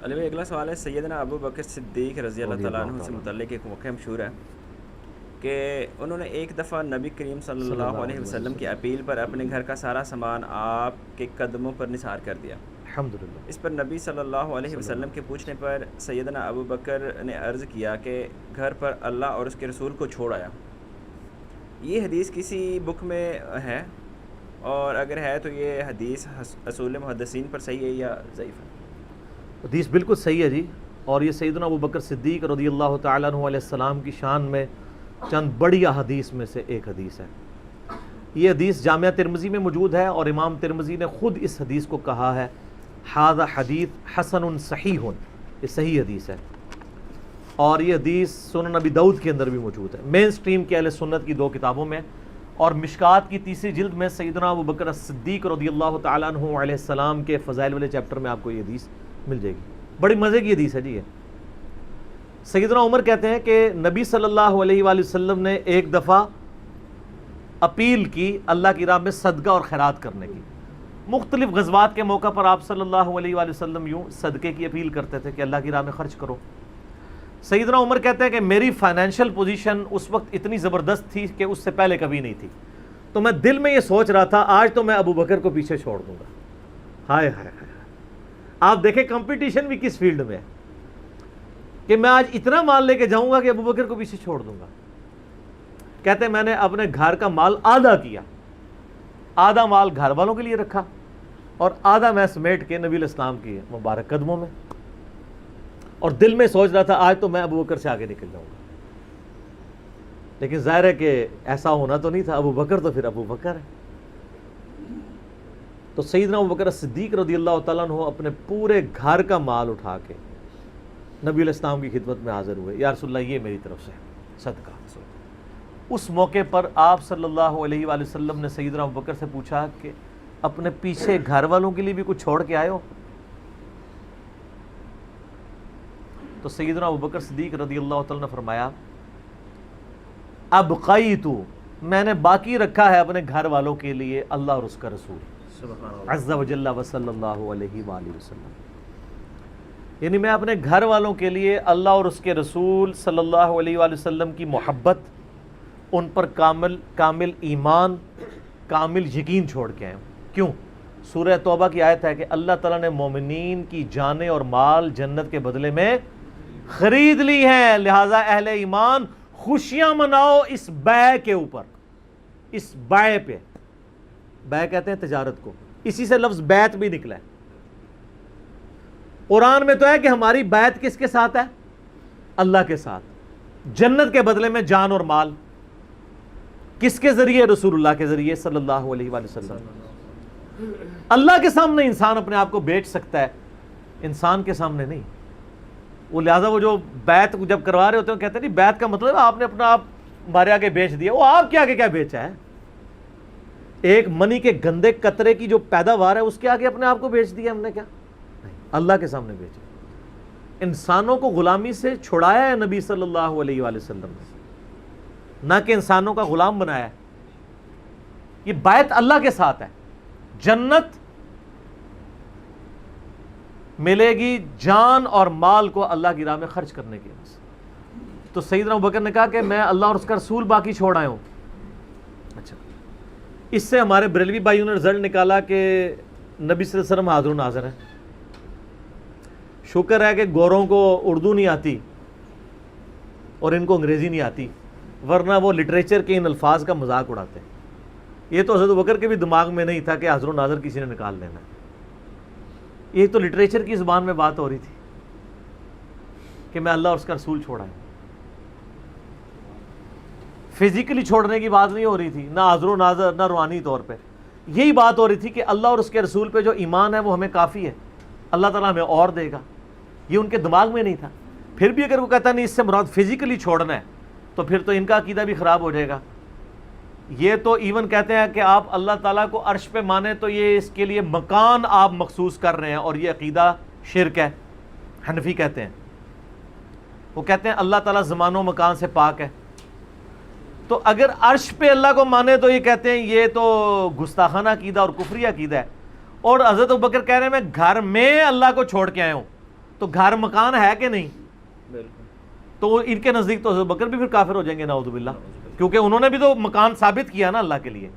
علی بھائی اگلا سوال ہے سیدنا ابو بکر صدیق رضی اللہ تعالیٰ عنہ سے متعلق ایک واقعہ مشہور ہے کہ انہوں نے ایک دفعہ نبی کریم صلی اللہ علیہ وسلم کی اپیل پر اپنے گھر کا سارا سامان آپ کے قدموں پر نثار کر دیا۔ الحمدللہ۔ اس پر نبی صلی اللہ علیہ وسلم کے پوچھنے پر سیدنا ابو بکر نے عرض کیا کہ گھر پر اللہ اور اس کے رسول کو چھوڑ آیا۔ یہ حدیث کسی بک میں ہے، اور اگر ہے تو یہ حدیث اصول محدثین پر صحیح ہے یا ضعیف ہے؟ حدیث بالکل صحیح ہے جی، اور یہ سیدنا ابو بکر صدیق رضی اللہ تعالیٰ عنہ علیہ السلام کی شان میں چند بڑی احادیث میں سے ایک حدیث ہے۔ یہ حدیث جامعہ ترمذی میں موجود ہے، اور امام ترمذی نے خود اس حدیث کو کہا ہے ھذا حدیث حسن صحیح، یہ صحیح حدیث ہے، اور یہ حدیث سنن نبی داؤد کے اندر بھی موجود ہے، مین سٹریم کے اہل سنت کی 2 کتابوں میں، اور مشکات کی 3 جلد میں سیدنا ابو بکر صدیق رضی اللہ تعالیٰ عنہ علیہ السلام کے فضائل والے چیپٹر میں آپ کو یہ حدیث مل جائے گی۔ بڑی مزے کی حدیث ہے جی یہ۔ سیدنا عمر کہتے ہیں کہ نبی صلی اللہ علیہ وآلہ وسلم نے ایک دفعہ اپیل کی اللہ کی راہ میں صدقہ اور خیرات کرنے کی۔ مختلف غزوات کے موقع پر آپ صلی اللہ علیہ وآلہ وسلم یوں صدقے کی اپیل کرتے تھے کہ اللہ کی راہ میں خرچ کرو۔ سیدنا عمر کہتے ہیں کہ میری فائنینشیل پوزیشن اس وقت اتنی زبردست تھی کہ اس سے پہلے کبھی نہیں تھی، تو میں دل میں یہ سوچ رہا تھا آج تو میں ابو بکر کو پیچھے چھوڑ دوں گا۔ ہائے ہائے ہائے، آپ دیکھیں کمپٹیشن بھی کس فیلڈ میں ہے کہ میں آج اتنا مال لے کے جاؤں گا کہ ابو بکر کو پیچھے چھوڑ دوں گا۔ کہتے ہیں میں نے اپنے گھر کا مال آدھا کیا، آدھا مال گھر والوں کے لیے رکھا اور آدھا میں سمیٹ کے نبی علیہ السلام کی مبارک قدموں میں، اور دل میں سوچ رہا تھا آج تو میں ابو بکر سے آگے نکل جاؤں گا۔ لیکن ظاہر ہے کہ ایسا ہونا تو نہیں تھا، ابو بکر تو پھر ابو بکر ہے۔ تو سیدنا ابو بکر صدیق رضی اللہ تعالیٰ عنہ اپنے پورے گھر کا مال اٹھا کے نبی علیہ السلام کی خدمت میں حاضر ہوئے، یا رسول اللہ یہ میری طرف سے صدقہ۔ اس موقع پر آپ صلی اللہ علیہ وآلہ وسلم نے سیدنا ابو بکر سے پوچھا کہ اپنے پیچھے گھر والوں کے لیے بھی کچھ چھوڑ کے آئے ہو؟ تو سیدنا ابو بکر صدیق رضی اللہ تعالیٰ نے فرمایا ابقیت، میں نے باقی رکھا ہے اپنے گھر والوں کے لیے اللہ اور اس کا رسول عز و جل و صلی اللہ علیہ وآلہ وسلم، یعنی میں اپنے گھر والوں کے لیے اللہ اور اس کے رسول صلی اللہ علیہ وآلہ وسلم کی محبت، ان پر کامل ایمان، کامل یقین چھوڑ کے آئے ہوں۔ کیوں؟ سورہ توبہ کی آیت ہے کہ اللہ تعالیٰ نے مومنین کی جانیں اور مال جنت کے بدلے میں خرید لی ہیں، لہٰذا اہل ایمان خوشیاں مناؤ اس بیع کے اوپر، اس بیع پہ۔ بیع کہتے ہیں تجارت کو، اسی سے لفظ بیعت بھی نکلا ہے۔ قرآن میں تو ہے کہ ہماری بیعت کس کے ساتھ ہے؟ اللہ کے ساتھ، جنت کے بدلے میں جان اور مال۔ کس کے ذریعے؟ رسول اللہ کے ذریعے صلی اللہ علیہ وآلہ وسلم۔ اللہ کے سامنے انسان اپنے آپ کو بیچ سکتا ہے، انسان کے سامنے نہیں۔ وہ لہٰذا وہ جو بیعت جب کروا رہے ہوتے ہیں کہتے ہیں نہیں بیعت کا مطلب آپ نے اپنا آپ ہمارے آگے بیچ دیا۔ وہ آپ کے آگے کیا بیچا ہے؟ ایک منی کے گندے قطرے کی جو پیداوار ہے اس کے آگے اپنے آپ کو بیچ دیا ہم نے کیا؟ اللہ کے سامنے بیچا۔ انسانوں کو غلامی سے چھڑایا ہے نبی صلی اللہ علیہ وآلہ وسلم نے، نہ کہ انسانوں کا غلام بنایا ہے۔ یہ بیعت اللہ کے ساتھ ہے، جنت ملے گی جان اور مال کو اللہ کی راہ میں خرچ کرنے کے لیے۔ تو سیدنا ابو بکر نے کہا کہ میں اللہ اور اس کا رسول باقی چھوڑ آیا ہوں۔ اچھا، اس سے ہمارے بریلوی بھائیوں نے رزلٹ نکالا کہ نبی صلی اللہ علیہ وسلم حاضر و ناظر ہیں۔ شکر ہے کہ گوروں کو اردو نہیں آتی اور ان کو انگریزی نہیں آتی، ورنہ وہ لٹریچر کے ان الفاظ کا مذاق اڑاتے ہیں۔ یہ تو حضرت ابوبکر کے بھی دماغ میں نہیں تھا کہ حاضر و ناظر کسی نے نکال لینا ہے۔ یہ تو لٹریچر کی زبان میں بات ہو رہی تھی کہ میں اللہ اور اس کا رسول چھوڑا ہے، فزیکلی چھوڑنے کی بات نہیں ہو رہی تھی، نہ حاضر و ناظر نہ روحانی طور پہ۔ یہی بات ہو رہی تھی کہ اللہ اور اس کے رسول پہ جو ایمان ہے وہ ہمیں کافی ہے، اللہ تعالیٰ ہمیں اور دے گا۔ یہ ان کے دماغ میں نہیں تھا۔ پھر بھی اگر وہ کہتا نہیں اس سے مراد فزیکلی چھوڑنا ہے تو پھر تو ان کا عقیدہ بھی خراب ہو جائے گا۔ یہ تو ایون کہتے ہیں کہ آپ اللہ تعالیٰ کو عرش پہ مانیں تو یہ اس کے لیے مکان آپ مخصوص کر رہے ہیں، اور یہ عقیدہ شرک ہے، حنفی کہتے ہیں۔ وہ کہتے ہیں اللہ تعالیٰ زمان و مکان سے پاک ہے، تو اگر عرش پہ اللہ کو مانے تو یہ کہتے ہیں یہ تو گستاخانہ عقیدہ اور کفری عقیدہ ہے۔ اور حضرت ابوبکر کہہ رہے ہیں میں گھر میں اللہ کو چھوڑ کے آیا ہوں، تو گھر مکان ہے کہ نہیں؟ بالکل. تو ان کے نزدیک تو ابو بکر بھی پھر کافر ہو جائیں گے نعوذ باللہ، کیونکہ انہوں نے بھی تو مکان ثابت کیا نا اللہ کے لیے.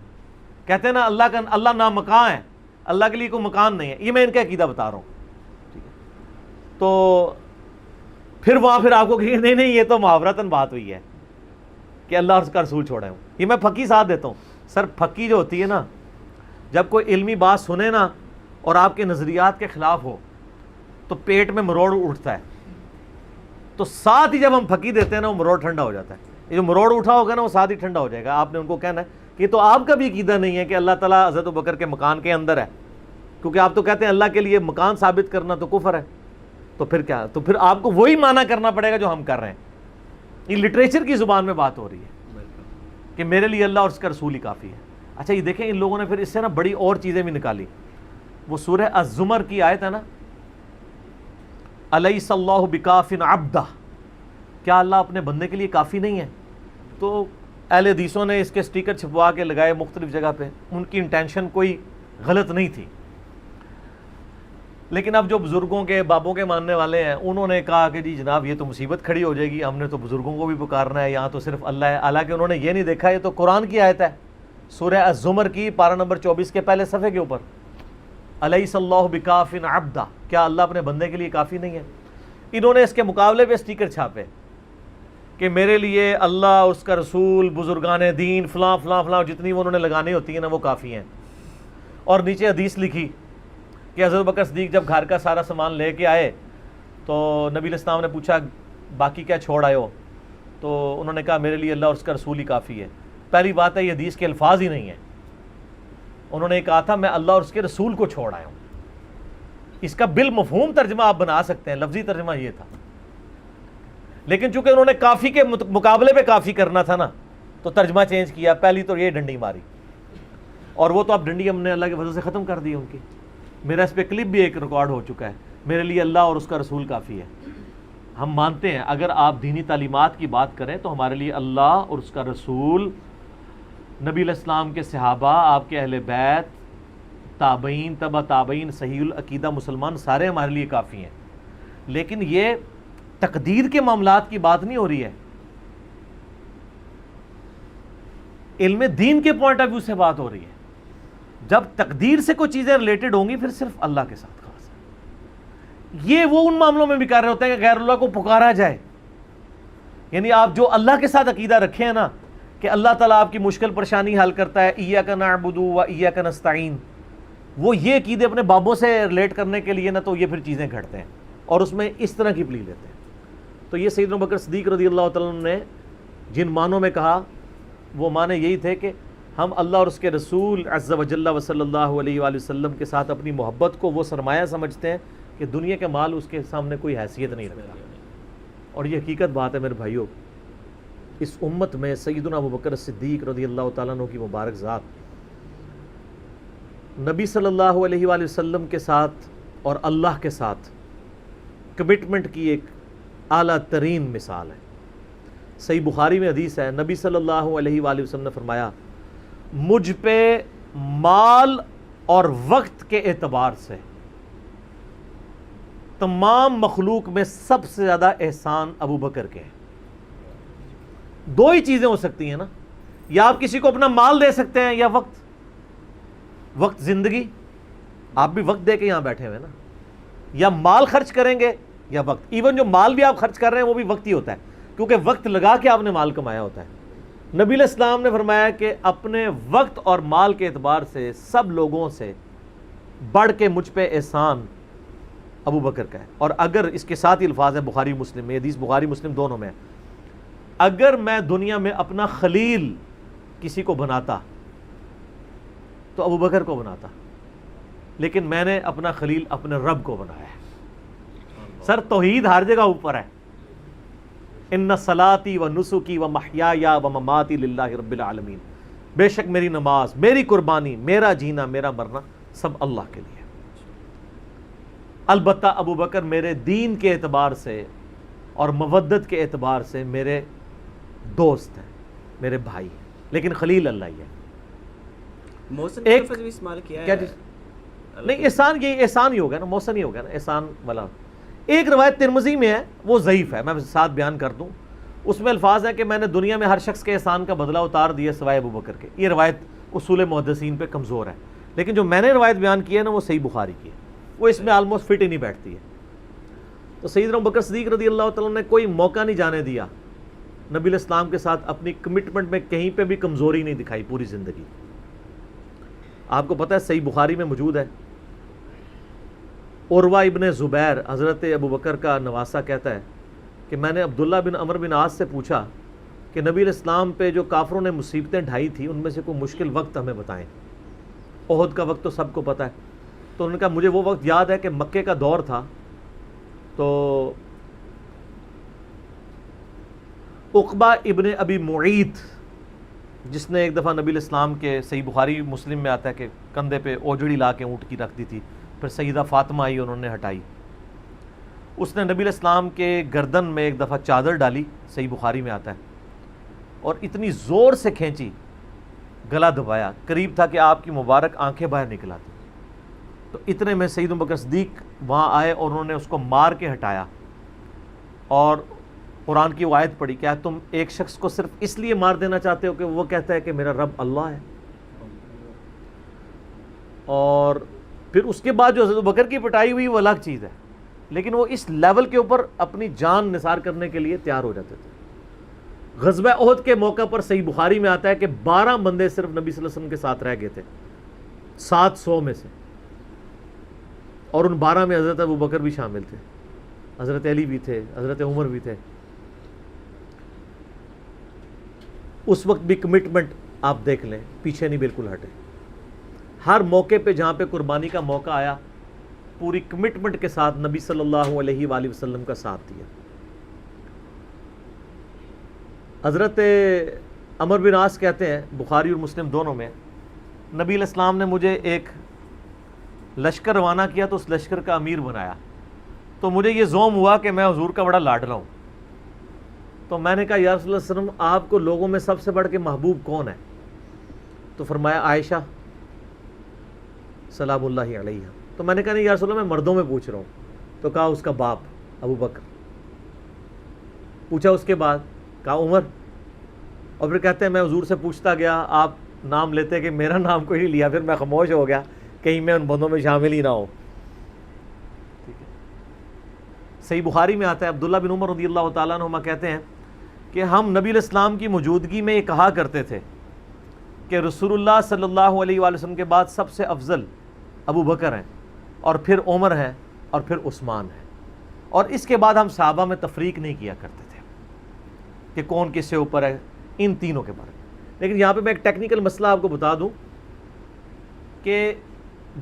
کہتے ہیں نا اللہ نام مکان ہے، اللہ کے لیے کوئی مکان نہیں ہے. یہ میں ان کا عقیدہ بتا رہا ہوں. تو پھر وہاں پھر آپ کو کہ نہیں یہ تو محاورتاً بات ہوئی ہے کہ اللہ اور اس کا رسول چھوڑے ہوں. یہ میں پھکی ساتھ دیتا ہوں. سر پھکی جو ہوتی ہے نا، جب کوئی علمی بات سنے نا اور آپ کے نظریات کے خلاف ہو تو پیٹ میں مروڑ اٹھتا ہے. تو ساتھ ہی جب ہم پھکی دیتے ہیں نا وہ مروڑ ٹھنڈا ہو جاتا ہے. یہ جو مروڑ اٹھا ہوگا نا وہ ساتھ ہی ٹھنڈا ہو جائے گا. آپ نے ان کو کہنا ہے کہ تو آپ کا بھی عقیدہ نہیں ہے کہ اللہ تعالیٰ حضرت ابوبکر کے مکان کے اندر ہے، کیونکہ آپ تو کہتے ہیں اللہ کے لیے مکان ثابت کرنا تو کفر ہے. تو پھر کیا؟ تو پھر آپ کو وہی معنی کرنا پڑے گا جو ہم کر رہے ہیں. یہ لٹریچر کی زبان میں بات ہو رہی ہے کہ میرے لیے اللہ اور اس کا رسول ہی کافی ہے. اچھا یہ دیکھیں ان لوگوں نے پھر اس سے نا بڑی اور چیزیں بھی نکالی. وہ سورہ الزمر کی آیت ہے نا، الیس اللہ بکاف عبدہ، کیا اللہ اپنے بندے کے لیے کافی نہیں ہے؟ تو اہل حدیثوں نے اس کے سٹیکر چھپوا کے لگائے مختلف جگہ پہ. ان کی انٹینشن کوئی غلط نہیں تھی، لیکن اب جو بزرگوں کے بابوں کے ماننے والے ہیں انہوں نے کہا کہ جی جناب یہ تو مصیبت کھڑی ہو جائے گی، ہم نے تو بزرگوں کو بھی پکارنا ہے، یہاں تو صرف اللہ ہے. حالانکہ انہوں نے یہ نہیں دیکھا یہ تو قرآن کی آیت ہے، سورہ الزمر کی پارہ نمبر 24 کے پہلے صفحے کے اوپر، الیس اللہ بکاف عبدہ، کیا اللہ اپنے بندے کے لیے کافی نہیں ہے؟ انہوں نے اس کے مقابلے پہ سٹیکر چھاپے کہ میرے لیے اللہ، اس کا رسول، بزرگان دین، فلاں فلاں فلاں، جتنی وہ انہوں نے لگانی ہوتی ہیں نا وہ کافی ہیں. اور نیچے حدیث لکھی کہ حضرت بکر صدیق جب گھر کا سارا سامان لے کے آئے تو نبی علیہ السلام نے پوچھا باقی کیا چھوڑ آئے ہو؟ تو انہوں نے کہا میرے لیے اللہ اور اس کا رسول ہی کافی ہے. پہلی بات ہے یہ حدیث کے الفاظ ہی نہیں ہیں. انہوں نے کہا تھا میں اللہ اور اس کے رسول کو چھوڑ آیا ہوں. اس کا بالمفہوم ترجمہ آپ بنا سکتے ہیں، لفظی ترجمہ یہ تھا. لیکن چونکہ انہوں نے کافی کے مقابلے پہ کافی کرنا تھا نا تو ترجمہ چینج کیا. پہلی تو یہ ڈنڈی ماری، اور وہ تو اب ڈنڈی ہم نے اللہ کے فضل سے ختم کر دی ان کی. میرا اس پہ کلپ بھی ایک ریکارڈ ہو چکا ہے، میرے لیے اللہ اور اس کا رسول کافی ہے. ہم مانتے ہیں اگر آپ دینی تعلیمات کی بات کریں تو ہمارے لیے اللہ اور اس کا رسول، نبی علیہ السلام کے صحابہ، آپ کے اہل بیت، تابعین، تبع تابعین، صحیح العقیدہ مسلمان سارے ہمارے لیے کافی ہیں. لیکن یہ تقدیر کے معاملات کی بات نہیں ہو رہی ہے، علم دین کے پوائنٹ آف ویو سے بات ہو رہی ہے. جب تقدیر سے کوئی چیزیں ریلیٹڈ ہوں گی پھر صرف اللہ کے ساتھ خاص ہے. یہ وہ ان معاملوں میں بھی کر رہے ہوتے ہیں کہ غیر اللہ کو پکارا جائے. یعنی آپ جو اللہ کے ساتھ عقیدہ رکھے ہیں نا کہ اللہ تعالیٰ آپ کی مشکل پریشانی حل کرتا ہے، ایاک نعبد و ایاک نستعین، وہ یہ عقیدے اپنے بابوں سے ریلیٹ کرنے کے لیے نا تو یہ پھر چیزیں گھڑتے ہیں اور اس میں اس طرح کی پلی لیتے ہیں. تو یہ سیدنا ابوبکر صدیق رضی اللہ تعالیٰ عنہ نے جن معنوں میں کہا وہ معنی یہی تھے کہ ہم اللہ اور اس کے رسول عز و جل و صلی اللہ علیہ وآلہ وسلم کے ساتھ اپنی محبت کو وہ سرمایہ سمجھتے ہیں کہ دنیا کے مال اس کے سامنے کوئی حیثیت نہیں رکھتا. اور یہ حقیقت بات ہے میرے بھائیوں. اس امت میں سیدنا ابوبکر صدیق رضی اللہ تعالیٰ عنہ کی مبارک ذات نبی صلی اللہ علیہ وآلہ وسلم کے ساتھ اور اللہ کے ساتھ کمٹمنٹ کی ایک اعلیٰ ترین مثال ہے. صحیح بخاری میں حدیث ہے، نبی صلی اللہ علیہ وآلہ وسلم نے فرمایا مجھ پہ مال اور وقت کے اعتبار سے تمام مخلوق میں سب سے زیادہ احسان ابو بکر کے ہیں. دو ہی چیزیں ہو سکتی ہیں نا، یا آپ کسی کو اپنا مال دے سکتے ہیں یا وقت. وقت زندگی، آپ بھی وقت دے کے یہاں بیٹھے ہوئے نا، یا مال خرچ کریں گے یا وقت. ایون جو مال بھی آپ خرچ کر رہے ہیں وہ بھی وقت ہی ہوتا ہے، کیونکہ وقت لگا کے آپ نے مال کمایا ہوتا ہے. نبی علیہ السلام نے فرمایا کہ اپنے وقت اور مال کے اعتبار سے سب لوگوں سے بڑھ کے مجھ پہ احسان ابو بکر کا ہے. اور اگر اس کے ساتھ ہی الفاظ ہے بخاری مسلم میں، حدیث بخاری مسلم دونوں میں ہے، اگر میں دنیا میں اپنا خلیل کسی کو بناتا تو ابو بکر کو بناتا، لیکن میں نے اپنا خلیل اپنے رب کو بنایا ہے. سر توحید ہر جگہ اوپر ہے. ان صلاتی و نسکی و محیایا و مماتی للہ رب العالمین، بے شک میری نماز، میری قربانی، میرا جینا، میرا مرنا سب اللہ کے لیے. البتہ ابو بکر میرے دین کے اعتبار سے اور مودت کے اعتبار سے میرے دوست ہیں، میرے بھائی ہیں، لیکن خلیل اللہ ہی ہے. محسن کا لفظ بھی استعمال کیا ہے. نہیں احسان، یہ احسان ہی ہوگا نا، محسن ہی ہوگا نا احسان والا. ایک روایت ترمذی میں ہے، وہ ضعیف ہے، میں ساتھ بیان کر دوں، اس میں الفاظ ہیں کہ میں نے دنیا میں ہر شخص کے احسان کا بدلہ اتار دیا سوائے ابو بکر کے. یہ روایت اصول محدثین پہ کمزور ہے، لیکن جو میں نے روایت بیان کی ہے نا وہ صحیح بخاری کی ہے، وہ اس میں آلموسٹ فٹ ہی نہیں بیٹھتی ہے. تو سیدنا ابو بکر صدیق رضی اللہ تعالیٰ نے کوئی موقع نہیں جانے دیا نبی علیہ السلام کے ساتھ، اپنی کمٹمنٹ میں کہیں پہ بھی کمزوری نہیں دکھائی پوری زندگی. آپ کو پتہ ہے صحیح بخاری میں موجود ہے، عروہ ابن زبیر حضرت ابو بکر کا نواسہ کہتا ہے کہ میں نے عبداللہ بن عمر بن عاص سے پوچھا کہ نبی علیہ السلام پہ جو کافروں نے مصیبتیں ڈھائی تھی ان میں سے کوئی مشکل وقت ہمیں بتائیں. احد کا وقت تو سب کو پتہ ہے. تو انہوں نے کہا مجھے وہ وقت یاد ہے کہ مکے کا دور تھا، تو عقبہ ابن ابی معیط جس نے ایک دفعہ نبی علیہ السلام کے، صحیح بخاری مسلم میں آتا ہے کہ کندھے پہ اوجڑی لا کے اونٹ کی رکھ دی تھی، پھر سیدہ فاطمہ آئی انہوں نے ہٹائی، اس نے نبی علیہ السلام کے گردن میں ایک دفعہ چادر ڈالی، صحیح بخاری میں آتا ہے، اور اتنی زور سے کھینچی گلا دبایا، قریب تھا کہ آپ کی مبارک آنکھیں باہر نکل آتی. تو اتنے میں سیدنا ابو بکر صدیق وہاں آئے اور انہوں نے اس کو مار کے ہٹایا، اور قرآن کی وہ آیت پڑھی، کیا تم ایک شخص کو صرف اس لیے مار دینا چاہتے ہو کہ وہ کہتا ہے کہ میرا رب اللہ ہے؟ اور پھر اس کے بعد جو حضرت ابو بکر کی پٹائی ہوئی وہ الگ چیز ہے، لیکن وہ اس لیول کے اوپر اپنی جان نثار کرنے کے لیے تیار ہو جاتے تھے. غزوہ احد کے موقع پر صحیح بخاری میں آتا ہے کہ 12 بندے صرف نبی صلی اللہ علیہ وسلم کے ساتھ رہ گئے تھے 700 میں سے، اور ان 12 میں حضرت ابو بکر بھی شامل تھے، حضرت علی بھی تھے، حضرت عمر بھی تھے. اس وقت بھی کمٹمنٹ آپ دیکھ لیں، پیچھے نہیں بالکل ہٹے. ہر موقع پہ جہاں پہ قربانی کا موقع آیا پوری کمٹمنٹ کے ساتھ نبی صلی اللہ علیہ وآلہ وسلم کا ساتھ دیا. حضرت عمر بن عاص کہتے ہیں بخاری اور مسلم دونوں میں، نبی علیہ السلام نے مجھے ایک لشکر روانہ کیا تو اس لشکر کا امیر بنایا، تو مجھے یہ زوم ہوا کہ میں حضور کا بڑا لاڈلا ہوں. تو میں نے کہا یا رسول اللہ صلی اللہ علیہ وسلم آپ کو لوگوں میں سب سے بڑھ کے محبوب کون ہے؟ تو فرمایا عائشہ سلام اللہ علیہ. تو میں نے کہا نہیں یا رسول اللہ میں مردوں میں پوچھ رہا ہوں. تو کہا اس کا باپ ابو بکر. پوچھا اس کے بعد، کہا عمر. اور پھر کہتے ہیں میں حضور سے پوچھتا گیا، آپ نام لیتے کہ میرا نام کوئی نہیں لیا، پھر میں خاموش ہو گیا کہیں میں ان بندوں میں شامل ہی نہ ہوں. صحیح بخاری میں آتا ہے عبداللہ بن عمر رضی اللہ تعالیٰ عنہما کہتے ہیں کہ ہم نبی علیہ السلام کی موجودگی میں یہ کہا کرتے تھے کہ رسول اللہ صلی اللہ علیہ وآلہ وسلم کے بعد سب سے افضل ابو بکر ہیں، اور پھر عمر ہیں، اور پھر عثمان ہیں. اور اس کے بعد ہم صحابہ میں تفریق نہیں کیا کرتے تھے کہ کون کس سے اوپر ہے ان تینوں کے بارے میں. لیکن یہاں پہ میں ایک ٹیکنیکل مسئلہ آپ کو بتا دوں کہ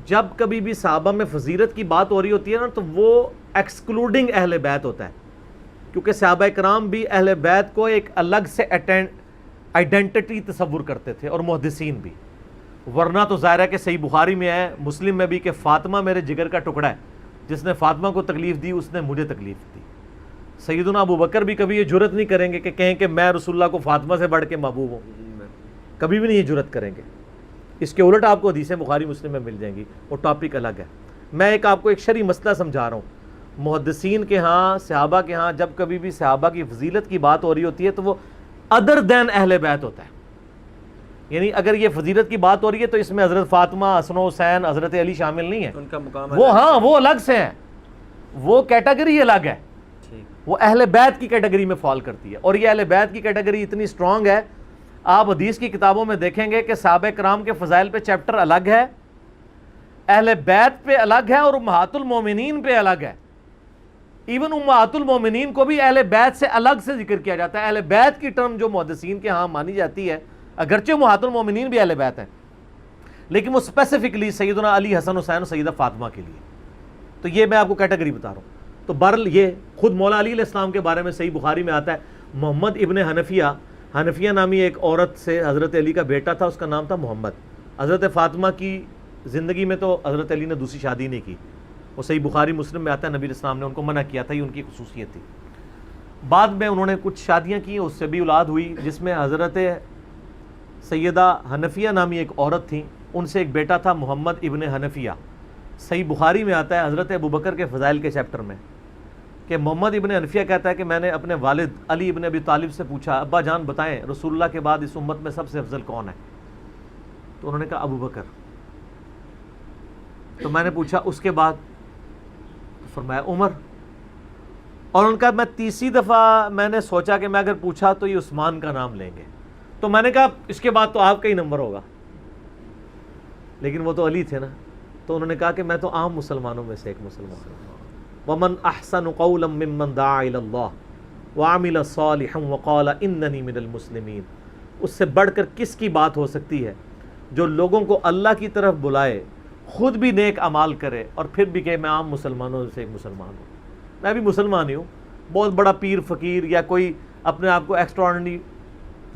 جب کبھی بھی صحابہ میں فضیلت کی بات ہو رہی ہوتی ہے نا تو وہ ایکسکلوڈنگ اہل بیت ہوتا ہے، کیونکہ صحابہ کرام بھی اہل بیت کو ایک الگ سے آئیڈینٹی تصور کرتے تھے، اور محدثین بھی. ورنہ تو ظاہر ہے کہ صحیح بخاری میں ہے، مسلم میں بھی، کہ فاطمہ میرے جگر کا ٹکڑا ہے، جس نے فاطمہ کو تکلیف دی اس نے مجھے تکلیف دی. سیدنا ابو بکر بھی کبھی یہ جرت نہیں کریں گے کہ کہیں کہ میں رسول اللہ کو فاطمہ سے بڑھ کے محبوب ہوں، کبھی بھی نہیں یہ جرت کریں گے. اس کے الٹ آپ کو حدیثیں بخاری مسلم میں مل جائیں گی، وہ ٹاپک الگ ہے. میں آپ کو ایک شرعی مسئلہ سمجھا رہا ہوں. محدثین کے ہاں، صحابہ کے ہاں جب کبھی بھی صحابہ کی فضیلت کی بات ہو رہی ہوتی ہے تو وہ ادر دین اہل بیت ہوتا ہے. یعنی اگر یہ فضیلت کی بات ہو رہی ہے تو اس میں حضرت فاطمہ، حسن و حسین، حضرت علی شامل نہیں ہیں، ان کا مقام وہ ہاں وہ الگ سے ہیں، وہ کیٹیگری الگ ہے، وہ اہل بیت کی کیٹیگری میں فال کرتی ہے. اور یہ اہل بیت کی کیٹیگری اتنی سٹرونگ ہے، آپ حدیث کی کتابوں میں دیکھیں گے کہ صحابہ کرام کے فضائل پہ چیپٹر الگ ہے، اہل بیت پہ الگ ہے، اور امہات المومنین پہ الگ ہے. ایون امہات المومنین کو بھی اہل بیت سے الگ سے ذکر کیا جاتا ہے. اہل بیت کی ٹرم جو محدثین کے ہاں مانی جاتی ہے، اگرچہ امہات المومنین بھی اہل بیت ہیں، لیکن وہ اسپیسیفکلی سیدنا علی، حسن حسین اور سیدہ فاطمہ کے لیے. تو یہ میں آپ کو کیٹیگری بتا رہا ہوں. تو بہرحال یہ خود مولا علی علیہ السلام کے بارے میں صحیح بخاری میں آتا ہے، محمد ابن حنفیہ نامی ایک عورت سے حضرت علی کا بیٹا تھا، اس کا نام تھا محمد. حضرت فاطمہ کی زندگی میں تو حضرت علی نے دوسری شادی نہیں کی، وہ صحیح بخاری مسلم میں آتا ہے، نبی علیہ السلام نے ان کو منع کیا تھا، یہ ان کی خصوصیت تھی. بعد میں انہوں نے کچھ شادیاں کی، اس سے بھی اولاد ہوئی، جس میں حضرت سیدہ حنفیہ نامی ایک عورت تھیں، ان سے ایک بیٹا تھا محمد ابن حنفیہ. صحیح بخاری میں آتا ہے حضرت ابو بکر کے فضائل کے چیپٹر میں کہ محمد ابن حنفیہ کہتا ہے کہ میں نے اپنے والد علی ابن ابی طالب سے پوچھا ابا جان بتائیں رسول اللہ کے بعد اس امت میں سب سے افضل کون ہے؟ تو انہوں نے کہا ابو بکر۔ تو میں نے پوچھا اس کے بعد؟ فرمایا عمر۔ اور ان کا میں تیسری دفعہ میں نے سوچا کہ میں اگر پوچھا تو یہ عثمان کا نام لیں گے، تو میں نے کہا اس کے بعد تو آپ کا ہی نمبر ہوگا، لیکن وہ تو علی تھے نا۔ تو انہوں نے کہا کہ میں تو عام مسلمانوں میں سے ایک مسلمان ہوں۔ وَمَنْ أَحْسَنُ قَوْلًا مِّمَّنْ دَعَا إِلَى اللَّهِ وَعَمِلَ صَالِحًا وَقَالَ إِنَّنِي مِنَ الْمُسْلِمِينَ۔ اس سے بڑھ کر کس کی بات ہو سکتی ہے جو لوگوں کو اللہ کی طرف بلائے، خود بھی نیک اعمال کرے اور پھر بھی کہ میں عام مسلمانوں سے ایک مسلمان ہوں، میں بھی مسلمان ہی ہوں، بہت بڑا پیر فقیر یا کوئی اپنے آپ کو ایکسٹراڈنری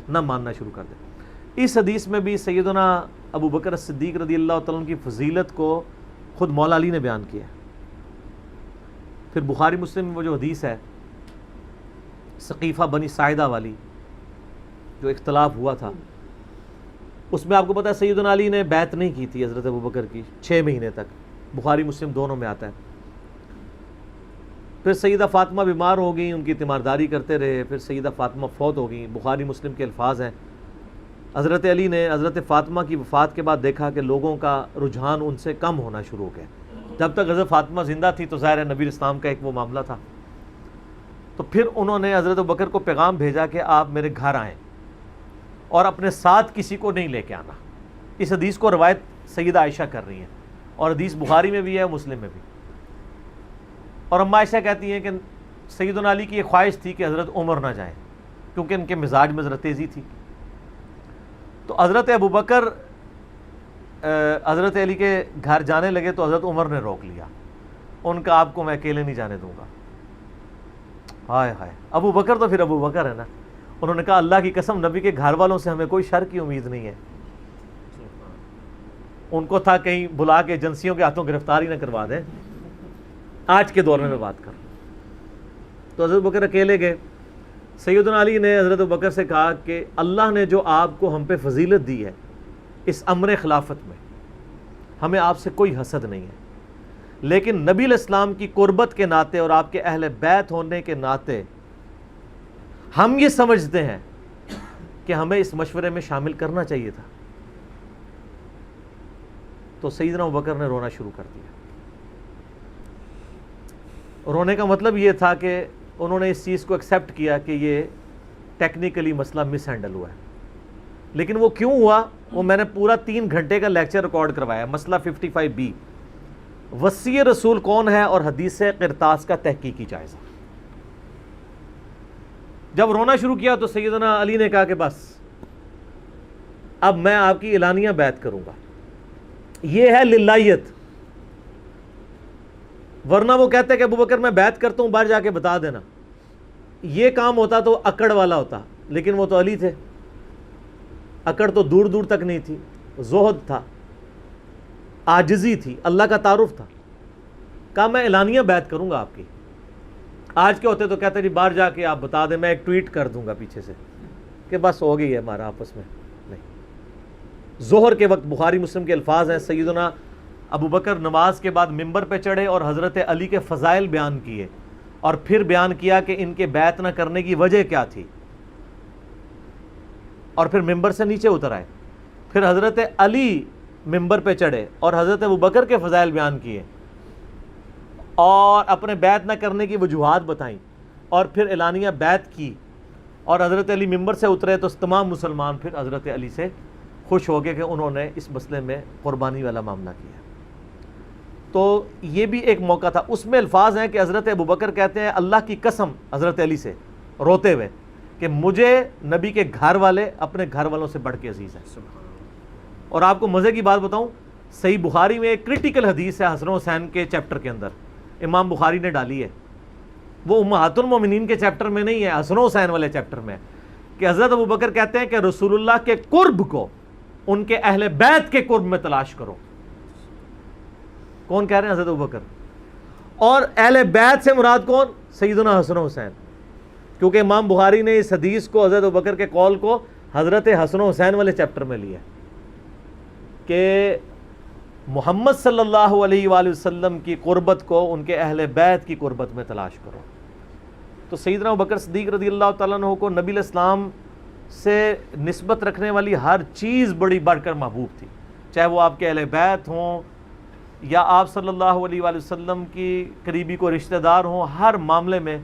نہ ماننا شروع کر دے۔ اس حدیث میں بھی سیدنا ابو بکر صدیق رضی اللہ تعالیٰ عنہ کی فضیلت کو خود مولا علی نے بیان کیا ہے۔ پھر بخاری مسلم میں وہ جو حدیث ہے سقیفہ بنی ساعدہ والی جو اختلاف ہوا تھا، اس میں آپ کو پتہ ہے سیدنا علی نے بیعت نہیں کی تھی حضرت ابو بکر کی 6 مہینے تک، بخاری مسلم دونوں میں آتا ہے۔ پھر سیدہ فاطمہ بیمار ہو گئیں، ان کی تیمارداری کرتے رہے، پھر سیدہ فاطمہ فوت ہو گئیں۔ بخاری مسلم کے الفاظ ہیں حضرت علی نے حضرت فاطمہ کی وفات کے بعد دیکھا کہ لوگوں کا رجحان ان سے کم ہونا شروع ہو گیا۔ جب تک حضرت فاطمہ زندہ تھی تو ظاہر ہے نبی اسلام کا ایک وہ معاملہ تھا، تو پھر انہوں نے حضرت ابو بکر کو پیغام بھیجا کہ آپ میرے گھر آئیں اور اپنے ساتھ کسی کو نہیں لے کے آنا۔ اس حدیث کو روایت سیدہ عائشہ کر رہی ہیں اور حدیث بخاری میں بھی ہے، مسلم میں بھی۔ اور اماں عائشہ کہتی ہیں کہ سیدنا علی کی یہ خواہش تھی کہ حضرت عمر نہ جائیں کیونکہ ان کے مزاج میں ذرا تیزی تھی۔ تو حضرت ابو بکر حضرت علی کے گھر جانے لگے تو حضرت عمر نے روک لیا، ان کا آپ کو میں اکیلے نہیں جانے دوں گا۔ ہائے ہائے، ابو بکر تو پھر ابو بکر ہے نا۔ انہوں نے کہا اللہ کی قسم نبی کے گھر والوں سے ہمیں کوئی شر کی امید نہیں ہے۔ ان کو تھا کہیں بلا کے ایجنسیوں کے ہاتھوں گرفتاری نہ کروا دیں، آج کے دور میں بات کر۔ تو حضرت بکر اکیلے گئے۔ سیدنا علی نے حضرت بکر سے کہا کہ اللہ نے جو آپ کو ہم پہ فضیلت دی ہے اس امر خلافت میں، ہمیں آپ سے کوئی حسد نہیں ہے، لیکن نبی علیہ السلام کی قربت کے ناطے اور آپ کے اہل بیت ہونے کے ناطے ہم یہ سمجھتے ہیں کہ ہمیں اس مشورے میں شامل کرنا چاہیے تھا۔ تو سیدنا ابوبکر نے رونا شروع کر دیا۔ رونے کا مطلب یہ تھا کہ انہوں نے اس چیز کو ایکسیپٹ کیا کہ یہ ٹیکنیکلی مسئلہ مس ہینڈل ہوا ہے، لیکن وہ کیوں ہوا وہ میں نے پورا 3 گھنٹے کا لیکچر ریکارڈ کروایا۔ مسئلہ 55B، وصی رسول کون ہے اور حدیث قرطاس کا تحقیقی جائزہ۔ جب رونا شروع کیا تو سیدنا علی نے کہا کہ بس اب میں آپ کی اعلانیہ بیعت کروں گا، یہ ہے للہیت، ورنہ وہ کہتے کہ ابو بکر میں بیعت کرتا ہوں باہر جا کے بتا دینا، یہ کام ہوتا تو اکڑ والا ہوتا، لیکن وہ تو علی تھے، اکڑ تو دور دور تک نہیں تھی، زہد تھا، عاجزی تھی، اللہ کا تعارف تھا۔ کہا میں اعلانیہ بیعت کروں گا آپ کی۔ آج کے ہوتے تو کہتے جی باہر جا کے آپ بتا دیں، میں ایک ٹویٹ کر دوں گا پیچھے سے کہ بس ہو گئی ہے ہمارا آپس میں۔ نہیں، ظہر کے وقت بخاری مسلم کے الفاظ ہیں، سیدنا ابو بکر نماز کے بعد ممبر پہ چڑھے اور حضرت علی کے فضائل بیان کیے، اور پھر بیان کیا کہ ان کے بیعت نہ کرنے کی وجہ کیا تھی، اور پھر ممبر سے نیچے اتر آئے۔ پھر حضرت علی ممبر پہ چڑھے اور حضرت ابو بکر کے فضائل بیان کیے اور اپنے بیعت نہ کرنے کی وجوہات بتائیں، اور پھر اعلانیہ بیعت کی، اور حضرت علی ممبر سے اترے تو تمام مسلمان پھر حضرت علی سے خوش ہو گئے کہ انہوں نے اس مسئلے میں قربانی والا معاملہ کیا۔ تو یہ بھی ایک موقع تھا۔ اس میں الفاظ ہیں کہ حضرت ابو بکر کہتے ہیں اللہ کی قسم حضرت علی سے روتے ہوئے کہ مجھے نبی کے گھر والے اپنے گھر والوں سے بڑھ کے عزیز ہیں۔ اور آپ کو مزے کی بات بتاؤں، صحیح بخاری میں ایک کرٹیکل حدیث ہے حسن و حسین کے چیپٹر کے اندر، امام بخاری نے ڈالی ہے، وہ امہات المومنین کے چیپٹر میں نہیں ہے، حسن و حسین والے چیپٹر میں ہے، کہ حضرت ابو بکر کہتے ہیں کہ رسول اللہ کے قرب کو ان کے اہل بیت کے قرب میں تلاش کرو۔ کون کہہ رہے ہیں؟ حضرت ابو بکر۔ اور اہل بیت سے مراد کون؟ سیدنا حسن و حسین، کیونکہ امام بخاری نے اس حدیث کو حضرت ابو بکر کے قول کو حضرت حسن و حسین والے چیپٹر میں لیا کہ محمد صلی اللہ علیہ وآلہ وسلم کی قربت کو ان کے اہل بیت کی قربت میں تلاش کرو۔ تو سیدنا ابوبکر صدیق رضی اللہ تعالیٰ عنہ کو نبی علیہ السلام سے نسبت رکھنے والی ہر چیز بڑی بڑھ کر محبوب تھی، چاہے وہ آپ کے اہل بیت ہوں یا آپ صلی اللہ علیہ وآلہ وسلم کی قریبی کو رشتہ دار ہوں، ہر معاملے میں.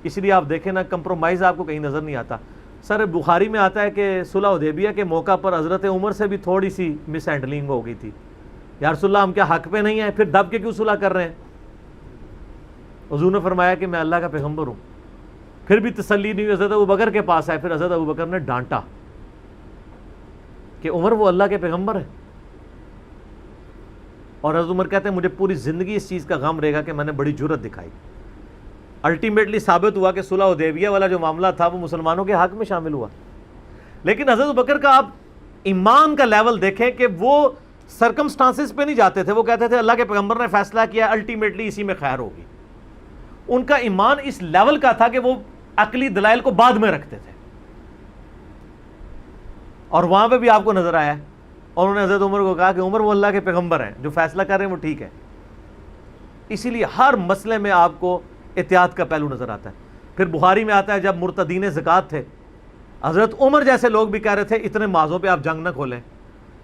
اس لیے آپ دیکھیں نا کمپرومائز آپ کو کہیں نظر نہیں آتا. سر بخاری میں آتا ہے کہ صلح حدیبیہ کے موقع پر حضرت عمر سے بھی تھوڑی سی مس ہینڈلنگ ہو گئی تھی. یا رسول اللہ ہم کیا حق پہ نہیں ہیں، پھر دب کے کیوں صلح کر رہے ہیں؟ حضور نے فرمایا کہ میں اللہ کا پیغمبر ہوں. پھر بھی تسلی نہیں ہوئی، حضرت ابوبکر کے پاس آئے، پھر حضرت ابوبکر نے ڈانٹا کہ عمر وہ اللہ کے پیغمبر ہے. اور حضرت عمر کہتے ہیں مجھے پوری زندگی اس چیز کا غم رہے گا کہ میں نے بڑی جرت دکھائی. الٹیمیٹلی ثابت ہوا کہ صلح حدیبیہ والا جو معاملہ تھا وہ مسلمانوں کے حق میں شامل ہوا. لیکن حضرت ابوبکر کا آپ ایمان کا لیول دیکھیں کہ وہ سرکمسٹانسز پہ نہیں جاتے تھے، وہ کہتے تھے اللہ کے پیغمبر نے فیصلہ کیا الٹیمیٹلی اسی میں خیر ہوگی. ان کا ایمان اس لیول کا تھا کہ وہ عقلی دلائل کو بعد میں رکھتے تھے. اور وہاں پہ بھی آپ کو نظر آیا ہے، اور انہوں نے حضرت عمر کو کہا کہ عمر وہ اللہ کے پیغمبر ہیں، جو فیصلہ کر رہے ہیں وہ ٹھیک ہے. اسی لیے ہر مسئلے میں آپ کو احتیاط کا پہلو نظر آتا ہے. پھر بخاری میں آتا ہے جب مرتدین زکوٰۃ تھے، حضرت عمر جیسے لوگ بھی کہہ رہے تھے اتنے مازوں پہ آپ جنگ نہ کھولیں،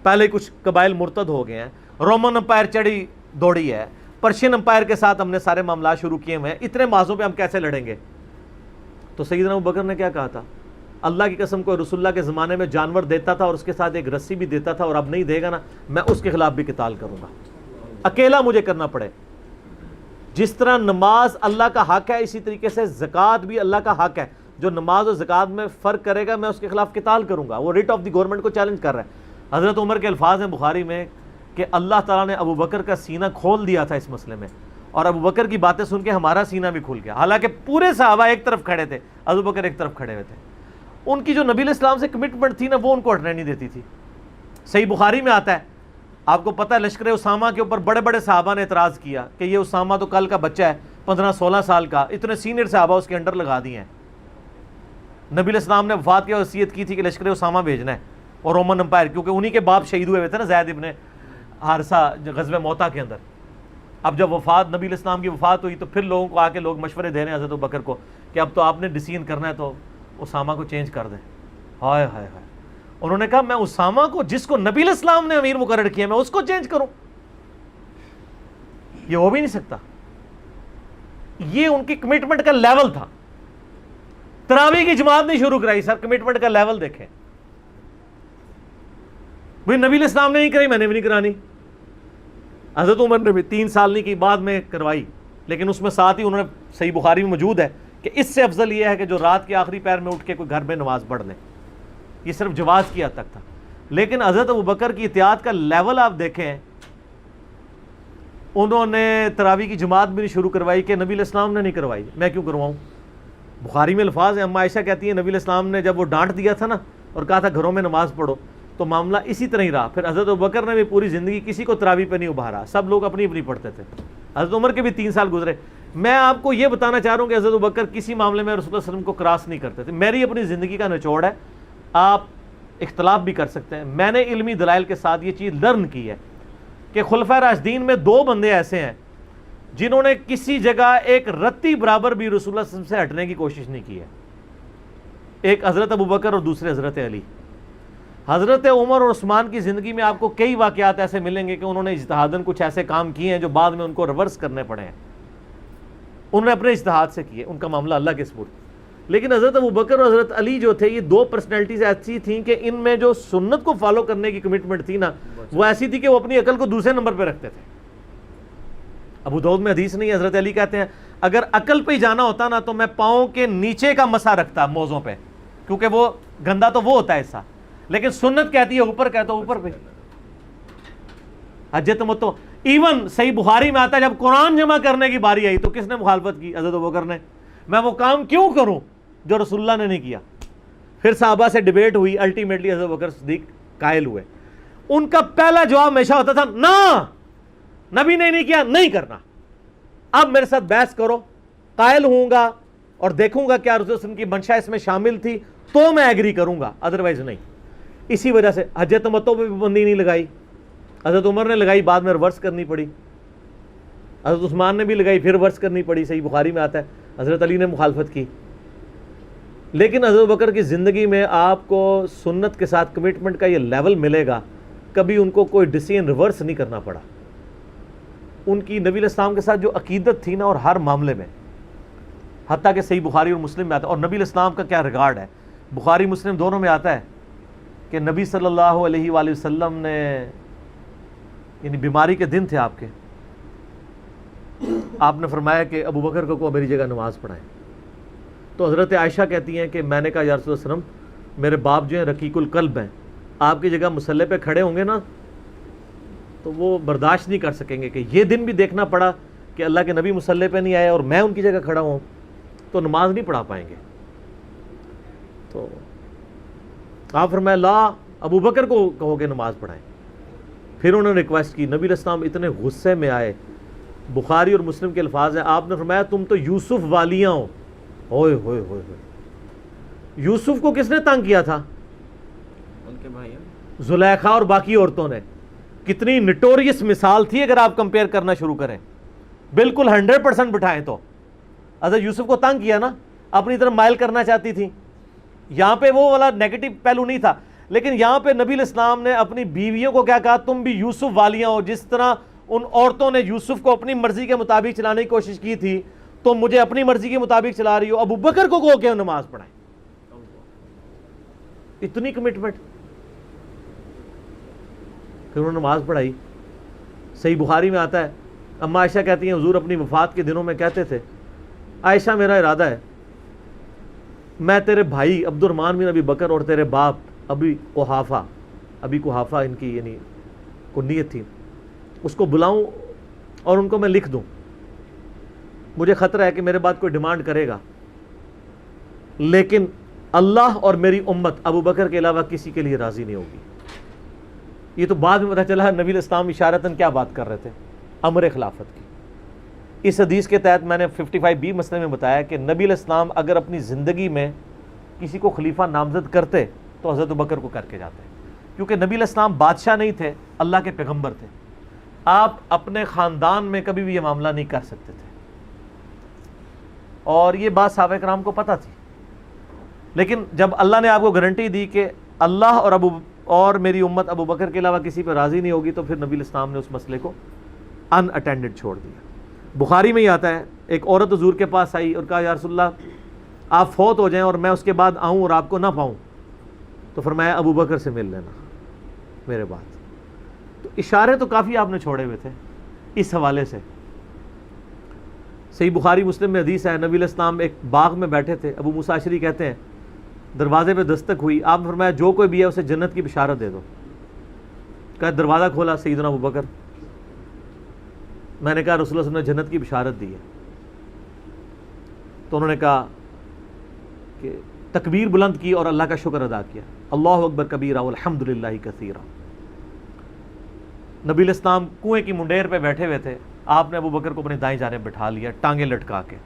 پہلے کچھ قبائل مرتد ہو گئے ہیں، رومن امپائر چڑھی دوڑی ہے، پرشین امپائر کے ساتھ ہم نے سارے معاملات شروع کیے ہوئے ہیں، اتنے مازوں پہ ہم کیسے لڑیں گے؟ تو سیدنا ابوبکر نے کیا کہا تھا؟ اللہ کی قسم کو رسول اللہ کے زمانے میں جانور دیتا تھا اور اس کے ساتھ ایک رسی بھی دیتا تھا، اور اب نہیں دے گا نا میں اس کے خلاف بھی قتال کروں گا، اکیلا مجھے کرنا پڑے. جس طرح نماز اللہ کا حق ہے اسی طریقے سے زکوٰۃ بھی اللہ کا حق ہے. جو نماز اور زکوٰۃ میں فرق کرے گا میں اس کے خلاف قتال کروں گا. وہ ریٹ آف دی گورنمنٹ کو چیلنج کر رہا ہے. حضرت عمر کے الفاظ ہیں بخاری میں کہ اللہ تعالیٰ نے ابوبکر کا سینہ کھول دیا تھا اس مسئلے میں، اور ابوبکر کی باتیں سن کے ہمارا سینہ بھی کھل گیا. حالانکہ پورے صحابہ ایک طرف کھڑے تھے، ابوبکر ایک طرف کھڑے ہوئے تھے. ان کی جو نبی علیہ السلام سے کمٹمنٹ تھی نا وہ ان کو ہٹنے نہیں دیتی تھی. صحیح بخاری میں آتا ہے، آپ کو پتہ ہے لشکر اسامہ کے اوپر بڑے بڑے صحابہ نے اعتراض کیا کہ یہ اسامہ تو کل کا بچہ ہے 15-16 سال کا، اتنے سینئر صحابہ اس کے انڈر لگا دیے ہیں. نبی علیہ السلام نے وفات کی وصیت کی تھی کہ لشکر اسامہ بھیجنا ہے اور رومن امپائر، کیونکہ انہی کے باپ شہید ہوئے تھے نا زید ابن حارثہ غزوہ موتا کے اندر. اب جب وفات نبی علیہ السلام کی وفات ہوئی تو پھر لوگوں کو آ کے لوگ مشورے دے رہے ہیں حضرت ابوبکر کو کہ اب تو آپ نے ڈیسیژن کرنا ہے تو اسامہ کو چینج کر دیں. ہائے ہائے ہائے، انہوں نے کہا میں اسامہ کو جس کو نبی علیہ السلام نے امیر مقرر کیا میں اس کو چینج کروں؟ یہ ہو بھی نہیں سکتا. یہ ان کی کمٹمنٹ کا لیول تھا. تراویح کی جماعت نہیں شروع کرائی، سر کمٹمنٹ کا لیول دیکھیں. بھئی نبی علیہ السلام نے نہیں کرائی، میں نے بھی نہیں کرانی. حضرت عمر نے بھی 3 سال نہیں کی، بعد میں کروائی، لیکن اس میں ساتھ ہی انہوں نے، صحیح بخاری میں موجود ہے کہ اس سے افضل یہ ہے کہ جو رات کے آخری پہر میں اٹھ کے کوئی گھر میں نماز پڑھ لیں. یہ صرف جواز کی حد تک تھا. لیکن حضرت ابوبکر کی احتیاط کا لیول آپ دیکھیں، انہوں نے تراویح کی جماعت بھی نہیں شروع کروائی کہ نبی علیہ السلام نے نہیں کروائی، میں کیوں کرواؤں؟ بخاری میں الفاظ ہیں، اما عائشہ کہتی ہیں نبی علیہ السلام نے جب وہ ڈانٹ دیا تھا نا اور کہا تھا گھروں میں نماز پڑھو تو معاملہ اسی طرح ہی رہا. پھر حضرت ابوبکر نے بھی پوری زندگی کسی کو تراویح پہ نہیں ابھارا، سب لوگ اپنی اپنی پڑھتے تھے. حضرت عمر کے بھی 3 سال گزرے. میں آپ کو یہ بتانا چاہ رہا ہوں کہ حضرت ابوبکر کسی معاملے میں رسول اللہ صلی اللہ علیہ وسلم کو کراس نہیں کرتے تھے. میری اپنی زندگی کا نچوڑ ہے، آپ اختلاف بھی کر سکتے ہیں. میں نے علمی دلائل کے ساتھ یہ چیز لرن کی ہے کہ خلفائے راشدین میں 2 بندے ایسے ہیں جنہوں نے کسی جگہ ایک رتی برابر بھی رسول اللہ صلی اللہ علیہ وسلم سے ہٹنے کی کوشش نہیں کی ہے. ایک حضرت ابوبکر اور دوسرے حضرت علی. حضرت عمر اور عثمان کی زندگی میں آپ کو کئی واقعات ایسے ملیں گے کہ انہوں نے اجتہاداً کچھ ایسے کام کیے ہیں جو بعد میں ان کو ریورس کرنے پڑے ہیں. انہوں نے اپنے اجتہاد سے کیے، ان کا معاملہ اللہ کے سپرد. لیکن حضرت ابوبکر اور حضرت علی جو تھے یہ 2 پرسنالٹیز ایسی تھیں کہ ان میں جو سنت کو فالو کرنے کی کمٹمنٹ تھی نا وہ ایسی تھی کہ وہ اپنی عقل کو دوسرے نمبر پہ رکھتے تھے. ابو داؤد میں حدیث نہیں ہے، حضرت علی کہتے ہیں اگر عقل پہ ہی جانا ہوتا نا تو میں پاؤں کے نیچے کا مسا رکھتا موزوں پہ، کیونکہ وہ گندا تو وہ ہوتا ہے ایسا، لیکن سنت کہتی ہے اوپر کہتا اوپر پہ. حج تمتع ایون صحیح بخاری میں آتا ہے جب قرآن جمع کرنے کی باری آئی تو کس نے مخالفت کی؟ حضرت ابوبکر نے. میں وہ کام کیوں کروں جو رسول اللہ نے نہیں کیا؟ پھر صحابہ سے ڈیبیٹ ہوئی، الٹیمیٹلی حضرت ابوبکر صدیق قائل ہوئے. ان کا پہلا جواب ہمیشہ ہوتا تھا نہ، نبی نے نہیں کیا، نہیں کرنا. اب میرے ساتھ بحث کرو، قائل ہوں گا اور دیکھوں گا کیا رسول اللہ کی منشا اس میں شامل تھی تو میں ایگری کروں گا، ادروائز نہیں. اسی وجہ سے حج تمتع پہ بھی پابندی نہیں لگائی. حضرت عمر نے لگائی، بعد میں ریورس کرنی پڑی. حضرت عثمان نے بھی لگائی، پھر ریورس کرنی پڑی. صحیح بخاری میں آتا ہے حضرت علی نے مخالفت کی. لیکن حضرت بکر کی زندگی میں آپ کو سنت کے ساتھ کمٹمنٹ کا یہ لیول ملے گا، کبھی ان کو کوئی ڈیسیژن ریورس نہیں کرنا پڑا. ان کی نبی علیہ السلام کے ساتھ جو عقیدت تھی نا، اور ہر معاملے میں، حتیٰ کہ صحیح بخاری اور مسلم میں آتا ہے. اور نبی علیہ السلام کا کیا ریگارڈ ہے، بخاری مسلم دونوں میں آتا ہے کہ نبی صلی اللہ علیہ وآلہ وسلم نے، یعنی بیماری کے دن تھے آپ کے، آپ نے فرمایا کہ ابو بکر کو میری جگہ نماز پڑھائیں. تو حضرت عائشہ کہتی ہیں کہ میں نے کہا یا رسول اللہ صلی اللہ علیہ وسلم، میرے باپ جو ہیں رقیق القلب ہیں، آپ کی جگہ مصلی پہ کھڑے ہوں گے نا تو وہ برداشت نہیں کر سکیں گے کہ یہ دن بھی دیکھنا پڑا کہ اللہ کے نبی مصلی پہ نہیں آئے اور میں ان کی جگہ کھڑا ہوں، تو نماز نہیں پڑھا پائیں گے. تو آپ فرمایا لا، ابو بکر کو کہو کہ نماز پڑھائیں. پھر انہوں نے ریکویسٹ کی، نبی علیہ السلام اتنے غصے میں آئے. بخاری اور مسلم کے الفاظ ہیں، آپ نے فرمایا تم تو یوسف والیاں ہو. ہوئے ہوئے ہوئے ہوئے. یوسف کو کس نے تنگ کیا تھا؟ ان کے بھائی زلیخا اور باقی عورتوں نے. کتنی نٹوریس مثال تھی اگر آپ کمپیئر کرنا شروع کریں. بالکل 100% بٹھائیں تو حضرت یوسف کو تنگ کیا نا، اپنی طرف مائل کرنا چاہتی تھی. یہاں پہ وہ والا نیگیٹو پہلو نہیں تھا، لیکن یہاں پہ نبی علیہ السلام نے اپنی بیویوں کو کیا کہا، تم بھی یوسف والیاں ہو. جس طرح ان عورتوں نے یوسف کو اپنی مرضی کے مطابق چلانے کی کوشش کی تھی، تو مجھے اپنی مرضی کے مطابق چلا رہی ہو. ابو بکر کو کہو کہ نماز پڑھائیں. اتنی کمٹمنٹ. پھر انہوں نے نماز پڑھائی. صحیح بخاری میں آتا ہے، اما عائشہ کہتی ہیں حضور اپنی وفات کے دنوں میں کہتے تھے، عائشہ میرا ارادہ ہے میں تیرے بھائی عبد الرحمن بن ابی بکر اور تیرے باپ ابی قحافہ ان کی یعنی کنیت تھی، اس کو بلاؤں اور ان کو میں لکھ دوں. مجھے خطرہ ہے کہ میرے بعد کوئی ڈیمانڈ کرے گا، لیکن اللہ اور میری امت ابو بکر کے علاوہ کسی کے لیے راضی نہیں ہوگی. یہ تو بعد میں پتہ چلا نبی علیہ السلام اشارتاً کیا بات کر رہے تھے، امر خلافت کی. اس حدیث کے تحت میں نے 55B مسئلے میں بتایا کہ نبی علیہ السلام اگر اپنی زندگی میں کسی کو خلیفہ نامزد کرتے تو حضرت بکر کو کر کے جاتے، کیونکہ نبی علیہ السلام بادشاہ نہیں تھے، اللہ کے پیغمبر تھے. آپ اپنے خاندان میں کبھی بھی یہ معاملہ نہیں کر سکتے تھے، اور یہ بات صحابہ کرام کو پتہ تھی. لیکن جب اللہ نے آپ کو گارنٹی دی کہ اللہ اور میری امت ابو بکر کے علاوہ کسی پہ راضی نہیں ہوگی، تو پھر نبی علیہ السلام نے اس مسئلے کو ان اٹینڈڈ چھوڑ دیا. بخاری میں ہی آتا ہے، ایک عورت حضور کے پاس آئی اور کہا یا رسول اللہ آپ فوت ہو جائیں اور میں اس کے بعد آؤں اور آپ کو نہ پاؤں، تو فرمایا ابو بکر سے مل لینا میرے بعد. تو اشارے تو کافی آپ نے چھوڑے ہوئے تھے اس حوالے سے. صحیح بخاری مسلم میں حدیث ہے، نبی علیہ السلام ایک باغ میں بیٹھے تھے، ابو موسیٰ اشعری کہتے ہیں دروازے پہ دستک ہوئی، آپ نے فرمایا جو کوئی بھی ہے اسے جنت کی بشارت دے دو. کہا دروازہ کھولا سیدنا ابو بکر. میں نے کہا رسول اللہ صلی اللہ علیہ وسلم نے جنت کی بشارت دی ہے. تو انہوں نے کہا کہ تکبیر بلند کی اور اللہ کا شکر ادا کیا، اللہ اکبر کبیرہ والحمد للہ کثیرہ. نبی علیہ السلام کنویں کی منڈیر پہ بیٹھے ہوئے تھے، آپ نے ابو بکر کو اپنی دائیں جانب بٹھا لیا ٹانگیں لٹکا کے.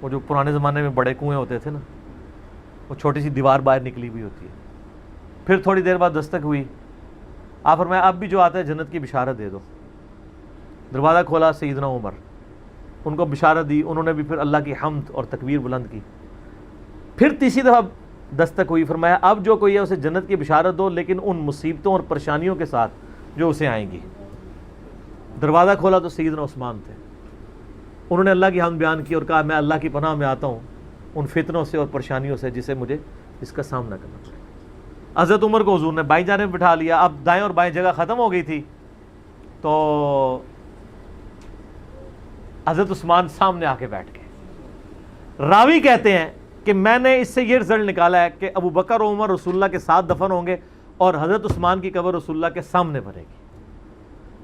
وہ جو پرانے زمانے میں بڑے کنویں ہوتے تھے نا، وہ چھوٹی سی دیوار باہر نکلی ہوئی ہوتی ہے. پھر تھوڑی دیر بعد دستک ہوئی، آپ فرمایا اب بھی جو آتا ہے جنت کی بشارت دے دو. دروازہ کھولا سیدنا عمر، ان کو بشارت دی، انہوں نے بھی پھر اللہ کی حمد اور تکبیر بلند کی. پھر تیسری دفعہ دستک ہوئی، فرمایا اب جو کوئی ہے اسے جنت کی بشارت دو، لیکن ان مصیبتوں اور پریشانیوں کے ساتھ جو اسے آئیں گی. دروازہ کھولا تو سیدنا عثمان تھے، انہوں نے اللہ کی حمد بیان کی اور کہا میں اللہ کی پناہ میں آتا ہوں ان فتنوں سے اور پریشانیوں سے جس کا سامنا کرنا پڑے. حضرت عمر کو حضور نے بائیں جانب بٹھا لیا. اب دائیں اور بائیں جگہ ختم ہو گئی تھی، تو حضرت عثمان سامنے آ کے بیٹھ گئے. راوی کہتے ہیں کہ میں نے اس سے یہ رزلٹ نکالا ہے کہ ابو بکر و عمر رسول اللہ کے ساتھ دفن ہوں گے اور حضرت عثمان کی قبر رسول اللہ کے سامنے بنے گی.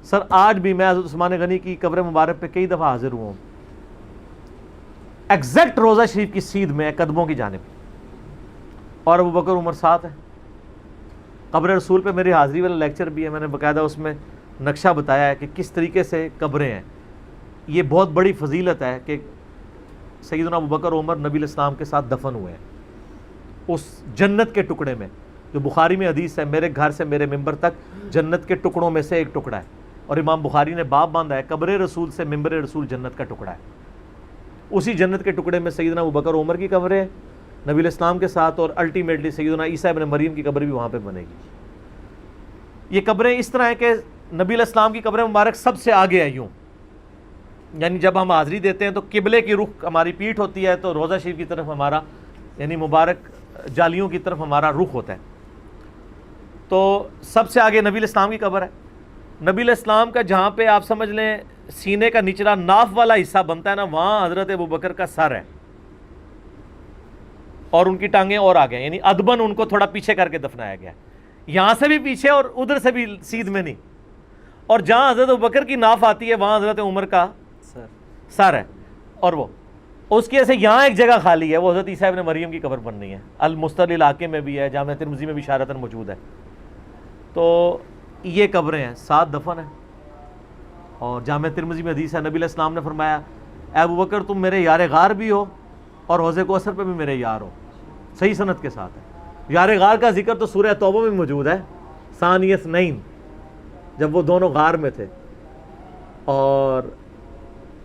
سر آج بھی میں حضرت عثمان غنی کی قبر مبارک پہ کئی دفعہ حاضر ہوا ہوں، ایگزیکٹ روضہ شریف کی سیدھ میں قدموں کی جانب، اور ابو بکر عمر ساتھ ہیں. قبر رسول پہ میری حاضری والا لیکچر بھی ہے، میں نے باقاعدہ اس میں نقشہ بتایا ہے کہ کس طریقے سے قبریں ہیں. یہ بہت بڑی فضیلت ہے کہ سیدنا ابو بکر عمر نبی علیہ السلام کے ساتھ دفن ہوئے ہیں اس جنت کے ٹکڑے میں، جو بخاری میں حدیث ہے میرے گھر سے میرے ممبر تک جنت کے ٹکڑوں میں سے ایک ٹکڑا ہے. اور امام بخاری نے باب باندھا ہے قبر رسول سے ممبر رسول جنت کا ٹکڑا ہے. اسی جنت کے ٹکڑے میں سیدنا ابو بکر عمر کی قبر ہے، نبی علیہ السلام کے ساتھ، اور الٹیمیٹلی سیدنا عیسیٰ ابن مریم کی قبر بھی وہاں پہ بنے گی۔ یہ قبریں اس طرح ہیں کہ نبی علیہ السلام کی قبر مبارک سب سے آگے ہے یوں، یعنی جب ہم حاضری دیتے ہیں تو قبلے کی رخ ہماری پیٹھ ہوتی ہے، تو روضہ شریف کی طرف ہمارا یعنی مبارک جالیوں کی طرف ہمارا رخ ہوتا ہے، تو سب سے آگے نبی علیہ السلام کی قبر ہے۔ نبی علیہ السلام کا جہاں پہ آپ سمجھ لیں سینے کا نچلا ناف والا حصہ بنتا ہے نا، وہاں حضرت ابوبکر کا سر ہے اور ان کی ٹانگیں اور آگے ہیں، یعنی ادبن ان کو تھوڑا پیچھے کر کے دفنایا گیا ہے، یہاں سے بھی پیچھے اور ادھر سے بھی سیدھ میں نہیں، اور جہاں حضرت ابوبکر کی ناف آتی ہے وہاں حضرت عمر کا سر ہے، اور وہ اس کی ایسے یہاں ایک جگہ خالی ہے، وہ حضرت عیسیٰ ابن مریم کی قبر بننی ہے، المستر علاقے میں بھی ہے، جامعہ ترمذی میں بھی اشارتاً موجود ہے۔ تو یہ قبریں ہیں، 7 دفن ہیں، اور جامعہ ترمذی میں حدیث ہے نبی علیہ السلام نے فرمایا اے ابوبکر تم میرے یار غار بھی ہو اور حوض کوثر پہ بھی میرے یار ہو، صحیح سند کے ساتھ ہے۔ یار غار کا ذکر تو سورہ توبہ میں موجود ہے، ثانی اثنین، جب وہ دونوں غار میں تھے، اور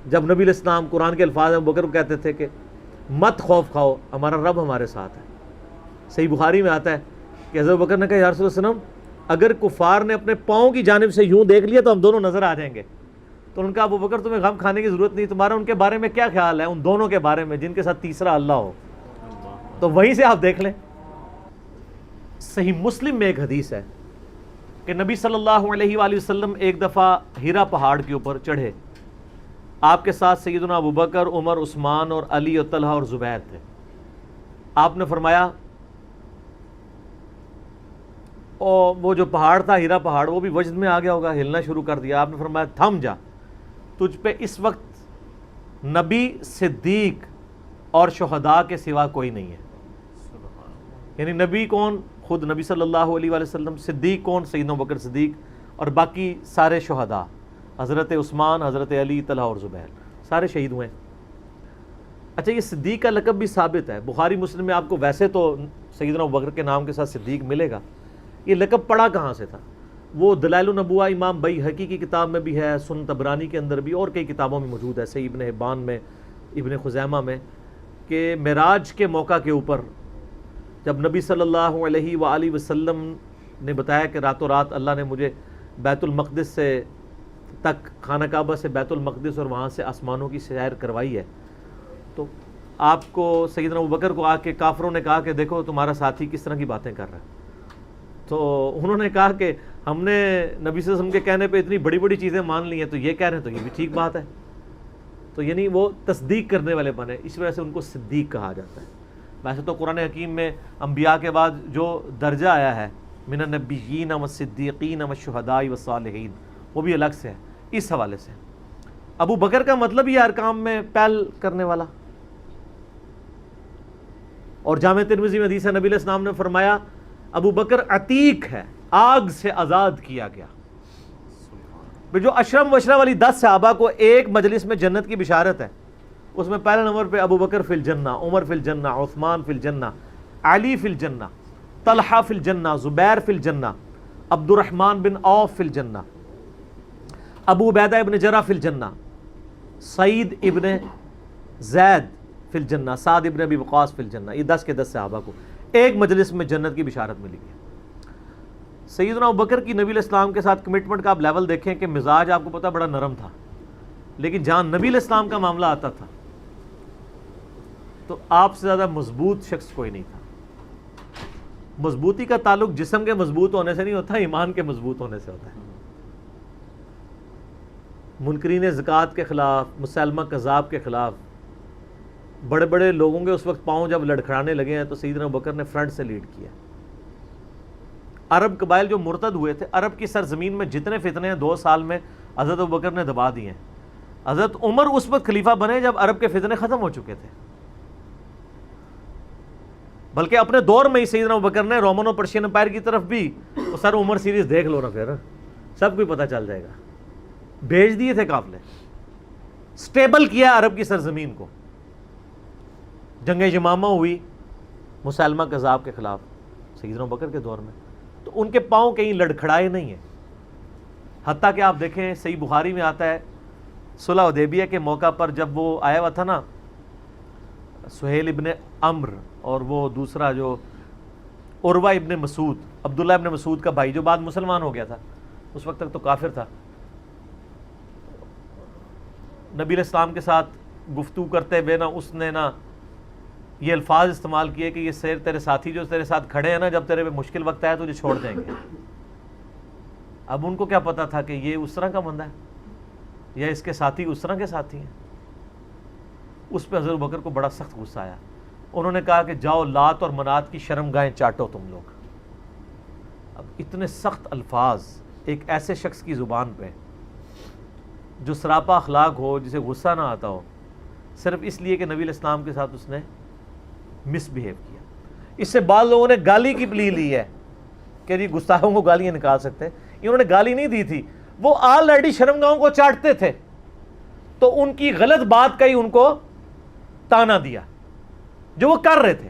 جب نبی علیہ السلام قرآن کے الفاظ میں ابوبکر کو کہتے تھے کہ مت خوف کھاؤ، ہمارا رب ہمارے ساتھ ہے۔ صحیح بخاری میں آتا ہے کہ حضرت ابوبکر نے کہا یا رسول اللہ صلی اللہ علیہ وسلم اگر کفار نے اپنے پاؤں کی جانب سے یوں دیکھ لیا تو ہم دونوں نظر آ جائیں گے۔ تو ان کا ابوبکر تمہیں غم کھانے کی ضرورت نہیں، تمہارا ان کے بارے میں کیا خیال ہے، ان دونوں کے بارے میں جن کے ساتھ تیسرا اللہ ہو، تو وہیں سے آپ دیکھ لیں۔ صحیح مسلم میں ایک حدیث ہے کہ نبی صلی اللہ علیہ وآلہ وسلم ایک دفعہ ہیرا پہاڑ کے اوپر چڑھے، آپ کے ساتھ سیدنا ابوبکر، عمر، عثمان اور علی اور طلحہ اور زبیر تھے۔ آپ نے فرمایا اور وہ جو پہاڑ تھا ہیرا پہاڑ وہ بھی وجد میں آ گیا ہوگا، ہلنا شروع کر دیا۔ آپ نے فرمایا تھم جا، تجھ پہ اس وقت نبی، صدیق اور شہداء کے سوا کوئی نہیں ہے۔ یعنی نبی کون؟ خود نبی صلی اللہ علیہ وآلہ وسلم۔ صدیق کون؟ سیدنا ابوبکر صدیق، اور باقی سارے شہداء، حضرت عثمان، حضرت علی، طلحہ اور زبیر، سارے شہید ہوئے۔ اچھا یہ صدیق کا لقب بھی ثابت ہے، بخاری مسلم میں آپ کو ویسے تو سیدنا ابوبکر کے نام کے ساتھ صدیق ملے گا، یہ لقب پڑا کہاں سے تھا؟ وہ دلائل النبوہ امام بیہقی کی کتاب میں بھی ہے، سنن طبرانی کے اندر بھی، اور کئی کتابوں میں موجود ہے، صحیح ابن حبان میں، ابن خزیمہ میں، کہ معراج کے موقع کے اوپر جب نبی صلی اللہ علیہ وآلہ وسلم نے بتایا کہ راتوں رات اللہ نے مجھے بیت المقدس سے تک، خانہ کعبہ سے بیت المقدس اور وہاں سے آسمانوں کی سیر کروائی ہے، تو آپ کو سیدنا ابوبکر کو آ کے کافروں نے کہا کہ دیکھو تمہارا ساتھی کس طرح کی باتیں کر رہا ہے۔ تو انہوں نے کہا کہ ہم نے نبی صلی اللہ علیہ وسلم کے کہنے پہ اتنی بڑی بڑی چیزیں مان لی ہیں، تو یہ کہہ رہے ہیں تو یہ بھی ٹھیک بات ہے۔ تو یعنی وہ تصدیق کرنے والے بنے، اس وجہ سے ان کو صدیق کہا جاتا ہے۔ ویسے تو قرآن حکیم میں انبیاء کے بعد جو درجہ آیا ہے من النبیین والصدیقین والشہداء والصالحین، وہ بھی الگ سے ہے اس حوالے سے۔ ابو بکر کا مطلب یہ ارکام میں پہل کرنے والا، اور جامع ترمذی میں حدیث ہے نبی علیہ السلام نے فرمایا ابو بکر عتیق ہے، آگ سے آزاد کیا گیا۔ جو اشرم وشرہ والی 10 صحابہ کو ایک مجلس میں جنت کی بشارت ہے، اس میں پہلے نمبر پہ ابو بکر فی الجنہ، عمر فی الجنہ، عثمان فی الجنہ، علی فی الجنہ، طلحہ فی الجنہ، زبیر فی الجنہ، عبد الرحمن بن عوف فی الجنہ، ابو عبیدہ ابن جرح فی الجنہ، سعید ابن زید فی الجنہ، سعد ابن ابی وقاص فی الجنہ۔ یہ 10 کے 10 صحابہ کو ایک مجلس میں جنت کی بشارت ملی ہے۔ سیدنا ابوبکر کی نبی علیہ السلام کے ساتھ کمٹمنٹ کا آپ لیول دیکھیں کہ مزاج آپ کو پتہ بڑا نرم تھا، لیکن جہاں نبی علیہ السلام کا معاملہ آتا تھا تو آپ سے زیادہ مضبوط شخص کوئی نہیں تھا۔ مضبوطی کا تعلق جسم کے مضبوط ہونے سے نہیں ہوتا، ایمان کے مضبوط ہونے سے ہوتا ہے۔ منکرین زکوٰۃ کے خلاف، مسلمہ کذاب کے خلاف بڑے بڑے لوگوں کے اس وقت پاؤں جب لڑکھڑانے لگے ہیں تو سیدنا ابوبکر نے فرنٹ سے لیڈ کیا۔ عرب قبائل جو مرتد ہوئے تھے، عرب کی سرزمین میں جتنے فتنے ہیں 2 سال میں حضرت ابوبکر نے دبا دیے ہیں۔ حضرت عمر اس وقت خلیفہ بنے جب عرب کے فتنے ختم ہو چکے تھے، بلکہ اپنے دور میں ہی سیدنا ابوبکر نے رومن اور پرشین امپائر کی طرف بھی سر عمر سیریز دیکھ لو نا، پھر سب کوئی پتہ چل جائے گا، بھیج دیے تھے قافلے، سٹیبل کیا عرب کی سرزمین کو۔ جنگ یمامہ ہوئی مسلمہ کذاب کے خلاف سیدنا ابوبکر کے دور میں، تو ان کے پاؤں کہیں لڑکھڑائے نہیں ہیں۔ حتیٰ کہ آپ دیکھیں صحیح بخاری میں آتا ہے صلح حدیبیہ کے موقع پر جب وہ آیا ہوا تھا نا سہیل ابن عمر اور وہ دوسرا جو عروہ ابن مسعود، عبداللہ ابن مسعود کا بھائی جو بعد مسلمان ہو گیا تھا، اس وقت تک تو کافر تھا، نبی علیہ السلام کے ساتھ گفتگو کرتے ہوئے نا اس نے نا یہ الفاظ استعمال کیے کہ یہ تیرے ساتھی جو تیرے ساتھ کھڑے ہیں نا، جب تیرے پہ مشکل وقت آیا تو تجھے چھوڑ دیں گے۔ اب ان کو کیا پتا تھا کہ یہ اس طرح کا بندہ ہے یا اس کے ساتھی اس طرح کے ساتھی ہیں۔ اس پہ حضرت ابوبکر کو بڑا سخت غصہ آیا، انہوں نے کہا کہ جاؤ لات اور منات کی شرمگاہیں چاٹو تم لوگ۔ اب اتنے سخت الفاظ ایک ایسے شخص کی زبان پہ جو سراپا اخلاق ہو، جسے غصہ نہ آتا ہو، صرف اس لیے کہ نبی علیہ السلام کے ساتھ اس نے مس بہیو کیا۔ اس سے بعض لوگوں نے گالی کی پلی لی ہے کہ جی گستاخوں کو گالیاں نکال سکتے ہیں، انہوں نے گالی نہیں دی تھی، وہ آلریڈی شرمگاہوں کو چاٹتے تھے، تو ان کی غلط بات کا ہی ان کو تانا دیا جو وہ کر رہے تھے۔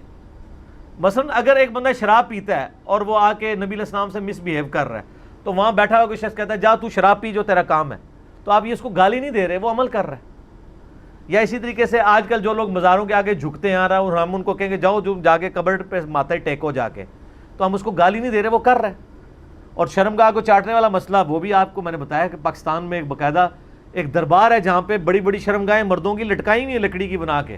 مثلا اگر ایک بندہ شراب پیتا ہے اور وہ آ کے نبی علیہ السلام سے مس بہیو کر رہا ہے، تو وہاں بیٹھا ہوا کوئی شخص کہتا ہے جا تو شراب پی، جو تیرا کام ہے، تو آپ یہ اس کو گالی نہیں دے رہے، وہ عمل کر رہا ہے۔ یا اسی طریقے سے آج کل جو لوگ مزاروں کے آگے جھکتے ہیں اور ہم ان کو کہیں گے جاؤ جو جا کے قبر پہ ماتھا ٹیکو جا کے، تو ہم اس کو گالی نہیں دے رہے، وہ کر رہے ہیں۔ اور شرمگاہ کو چاٹنے والا مسئلہ وہ بھی آپ کو میں نے بتایا کہ پاکستان میں ایک باقاعدہ ایک دربار ہے جہاں پہ بڑی بڑی شرمگاہیں مردوں کی لٹکائی ہوئی ہیں لکڑی کی بنا کے،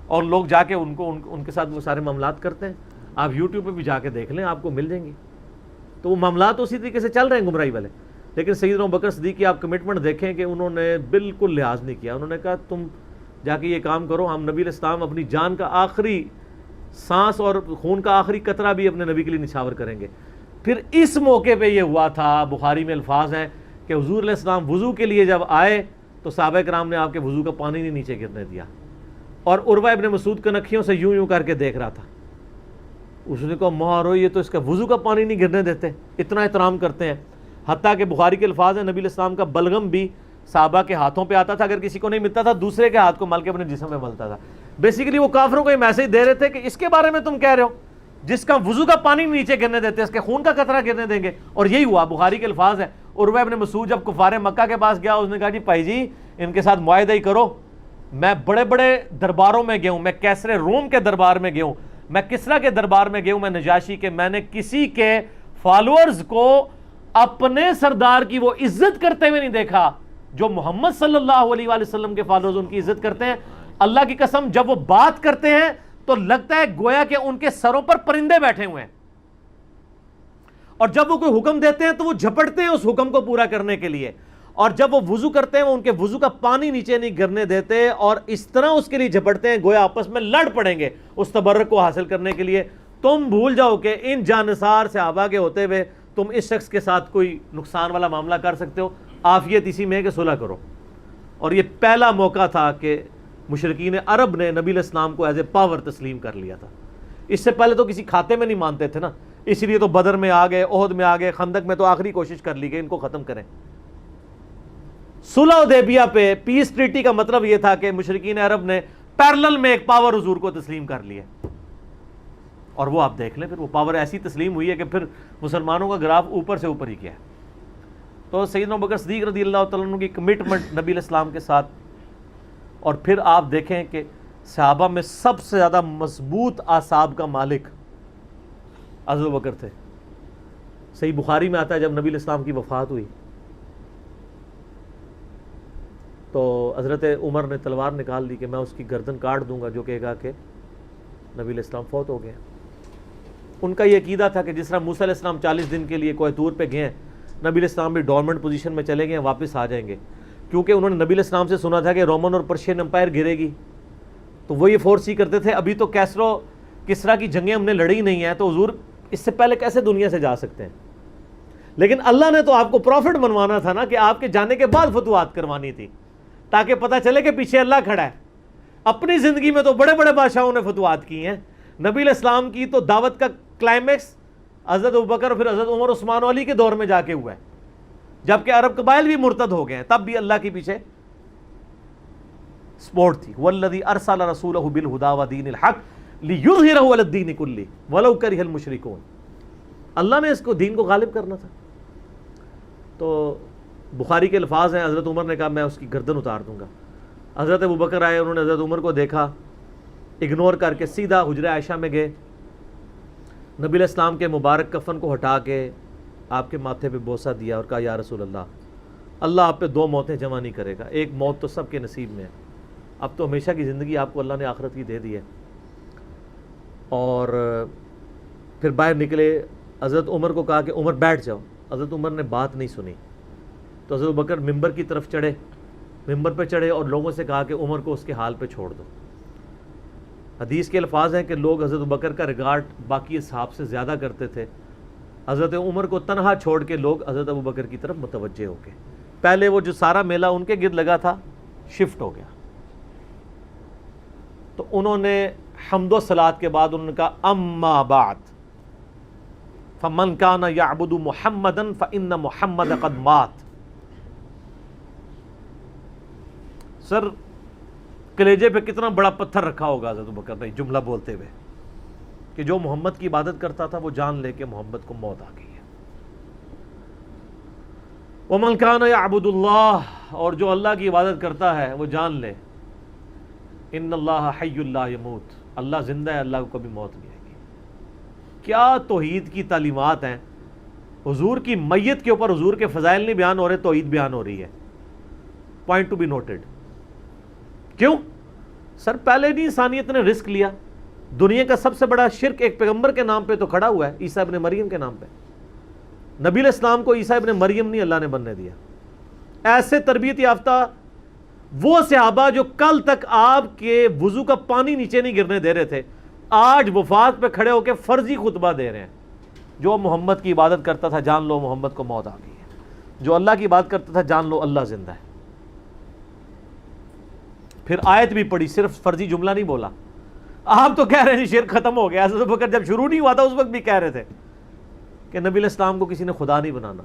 اور لوگ جا کے ان کے ساتھ وہ سارے معاملات کرتے ہیں۔ آپ یوٹیوب پہ بھی جا کے دیکھ لیں، آپ کو مل جائیں گی۔ تو وہ معاملات اسی طریقے سے چل رہے ہیں گمراہی والے۔ لیکن سیدنا ابوبکر صدیق کی آپ کمٹمنٹ دیکھیں کہ انہوں نے بالکل لحاظ نہیں کیا، انہوں نے کہا تم جا کے یہ کام کرو، ہم نبی علیہ السلام اپنی جان کا آخری سانس اور خون کا آخری قطرہ بھی اپنے نبی کے لیے نچھاور کریں گے۔ پھر اس موقع پہ یہ ہوا تھا، بخاری میں الفاظ ہیں کہ حضور علیہ السلام وضو کے لیے جب آئے تو صحابہ کرام نے آپ کے وضو کا پانی نہیں نیچے گرنے دیا، اور عروہ ابن مسعود کنکھیوں سے یوں کر کے دیکھ رہا تھا۔ اس نے کہا مارو یہ تو اس کا وضو کا پانی نہیں گرنے دیتے، اتنا احترام کرتے ہیں۔ حتیٰ کہ بخاری کے الفاظ ہیں نبی علیہ السلام کا بلغم بھی صحابہ کے ہاتھوں پہ آتا تھا، اگر کسی کو نہیں ملتا تھا دوسرے کے ہاتھ کو مل کے اپنے جسم میں ملتا تھا۔ بیسیکلی وہ کافروں کو یہ میسج دے رہے تھے کہ اس کے بارے میں تم کہہ رہے ہو جس کا وضو کا پانی نیچے گرنے دیتے، اس کے خون کا قطرہ گرنے دیں گے؟ اور یہی ہوا، بخاری کے الفاظ ہیں۔ عروہ ابن مسعود جب کفار مکہ کے پاس گیا، اس نے کہا جی بھائی جی ان کے ساتھ معاہدہ ہی کرو، میں بڑے بڑے درباروں میں گیا ہوں، میں کیسر روم کے دربار میں گیا ہوں، میں کسریٰ کے دربار میں گیا ہوں، میں نجاشی کے، میں نے کسی کے فالوورز کو اپنے سردار کی وہ عزت کرتے ہوئے نہیں دیکھا جو محمد صلی اللہ علیہ وآلہ وسلم کے فالوورز ان کی عزت کرتے ہیں۔ اللہ کی قسم جب وہ بات کرتے ہیں تو لگتا ہے گویا کہ ان کے سروں پر پرندے بیٹھے ہوئے ہیں، اور جب وہ کوئی حکم دیتے ہیں تو وہ جھپٹتے ہیں اس حکم کو پورا کرنے کے لیے، اور جب وہ وضو کرتے ہیں وہ ان کے وضو کا پانی نیچے نہیں گرنے دیتے، اور اس طرح اس کے لیے جھپٹتے ہیں گویا آپس میں لڑ پڑیں گے اس تبرک کو حاصل کرنے کے لیے۔ تم بھول جاؤ کہ ان جانثار صحابہ کے ہوتے ہوئے تم اس شخص کے ساتھ کوئی نقصان والا معاملہ کر سکتے ہو؟ عافیت اسی میں ہے کہ صلح کرو۔ اور یہ پہلا موقع تھا کہ مشرکین عرب نے نبی علیہ السلام کو ایز اے پاور تسلیم کر لیا تھا۔ اس سے پہلے تو کسی کھاتے میں نہیں مانتے تھے نا، اس لیے تو بدر میں آ گئے، احد میں آ گئے، خندق میں تو آخری کوشش کر لی کہ ان کو ختم کریں۔ صلح حدیبیہ پہ پیس ٹریٹی کا مطلب یہ تھا کہ مشرکین عرب نے پیرلل میں ایک پاور حضور کو تسلیم کر لیا، اور وہ آپ دیکھ لیں پھر وہ پاور ایسی تسلیم ہوئی ہے کہ پھر مسلمانوں کا گراف اوپر سے اوپر ہی گیا ہے۔ تو سیدنا ابوبکر صدیق رضی اللہ تعالیٰ عنہ کی کمٹمنٹ نبی علیہ السلام کے ساتھ، اور پھر آپ دیکھیں کہ صحابہ میں سب سے زیادہ مضبوط اعصاب کا مالک حضرت ابوبکر تھے۔ صحیح بخاری میں آتا ہے جب نبی علیہ السلام کی وفات ہوئی تو حضرت عمر نے تلوار نکال دی کہ میں اس کی گردن کاٹ دوں گا جو کہے گا کہ نبی علیہ السلام فوت ہو گئے۔ ان کا یہ عقیدہ تھا کہ جس طرح موسیٰ علیہ السلام 40 دن کے لیے کوہ طور پہ گئے ہیں، نبی علیہ السلام بھی ڈورمنٹ پوزیشن میں چلے گئے، واپس آ جائیں گے، کیونکہ انہوں نے نبی علیہ السلام سے سنا تھا کہ رومن اور پرشین امپائر گرے گی، تو وہ یہ فورس ہی کرتے تھے ابھی تو کسریٰ کی جنگیں ہم نے لڑی نہیں ہیں، تو حضور اس سے پہلے کیسے دنیا سے جا سکتے ہیں؟ لیکن اللہ نے تو آپ کو پروفٹ بنوانا تھا نا، کہ آپ کے جانے کے بعد فتوحات کروانی تھی تاکہ پتہ چلے کہ پیچھے اللہ کھڑا ہے۔ اپنی زندگی میں تو بڑے بڑے بادشاہوں نے فتوحات کی ہیں، نبی علیہ السلام کی تو دعوت کا کلائمیکس حضرت ابوبکر اور پھر حضرت عمر عثمان و علی کے دور میں جا کے ہوا ہے، جبکہ عرب قبائل بھی مرتد ہو گئے ہیں، تب بھی اللہ کے پیچھے سپورٹ تھی۔ والذی ارسل رسولہ بالہدی ودین الحق لیظہرہ علی الدین کلہ ولو کرہ المشرکون۔ اللہ نے اس کو دین کو غالب کرنا تھا۔ تو بخاری کے الفاظ ہیں، حضرت عمر نے کہا میں اس کی گردن اتار دوں گا۔ حضرت ابوبکر آئے، انہوں نے حضرت عمر کو دیکھا اگنور کر کے سیدھا حجرہ عائشہ میں گئے، نبی علیہ السلام کے مبارک کفن کو ہٹا کے آپ کے ماتھے پہ بوسہ دیا اور کہا یا رسول اللہ آپ پہ 2 موتیں جمع نہیں کرے گا، ایک موت تو سب کے نصیب میں ہے، اب تو ہمیشہ کی زندگی آپ کو اللہ نے آخرت کی دے دی ہے۔ اور پھر باہر نکلے، حضرت عمر کو کہا کہ عمر بیٹھ جاؤ، حضرت عمر نے بات نہیں سنی، تو حضرت ابوبکر ممبر کی طرف چڑھے، ممبر پہ چڑھے اور لوگوں سے کہا کہ عمر کو اس کے حال پہ چھوڑ دو۔ حدیث کے الفاظ ہیں کہ لوگ حضرت ابوبکر کا ریگارڈ باقی اصحاب سے زیادہ کرتے تھے، حضرت عمر کو تنہا چھوڑ کے لوگ حضرت ابوبکر کی طرف متوجہ ہو گئے۔ پہلے وہ جو سارا میلہ ان کے گرد لگا تھا شفٹ ہو گیا، تو انہوں نے حمد و صلات کے بعد انہوں نے کہا اما بعد فمن کان یعبد محمدا فان محمد قد مات۔ سر کلیجے پہ کتنا بڑا پتھر رکھا ہوگا حضرت ابوبکر نے جملہ بولتے ہوئے کہ جو محمد کی عبادت کرتا تھا وہ جان لے کہ محمد کو موت آ گئی ہے۔ ومن کان یعبد اللہ، اور جو اللہ کی عبادت کرتا ہے وہ جان لے ان اللہ حی لا یموت، اللہ زندہ ہے، اللہ کو کبھی موت نہیں آئے گی۔ کیا توحید کی تعلیمات ہیں، حضور کی میت کے اوپر حضور کے فضائل نہیں بیان ہو رہے، توحید بیان ہو رہی ہے۔ Point to be noted. کیوں؟ سر پہلے نہیں انسانیت نے رسک لیا، دنیا کا سب سے بڑا شرک ایک پیغمبر کے نام پہ تو کھڑا ہوا ہے، عیسیٰ ابن مریم کے نام پہ۔ نبی علیہ السلام کو عیسیٰ ابن مریم نہیں اللہ نے بننے دیا۔ ایسے تربیت یافتہ وہ صحابہ جو کل تک آپ کے وضو کا پانی نیچے نہیں گرنے دے رہے تھے، آج وفات پہ کھڑے ہو کے فرضی خطبہ دے رہے ہیں، جو محمد کی عبادت کرتا تھا جان لو محمد کو موت آ گئی ہے، جو اللہ کی عبادت کرتا تھا جان لو اللہ زندہ ہے۔ پھر آیت بھی پڑھی، صرف فرضی جملہ نہیں بولا۔ آپ تو کہہ رہے ہیں شرک ختم ہو گیا، حضرت ابوبکر جب شروع نہیں ہوا تھا اس وقت بھی کہہ رہے تھے کہ نبی علیہ السلام کو کسی نے خدا نہیں بنانا،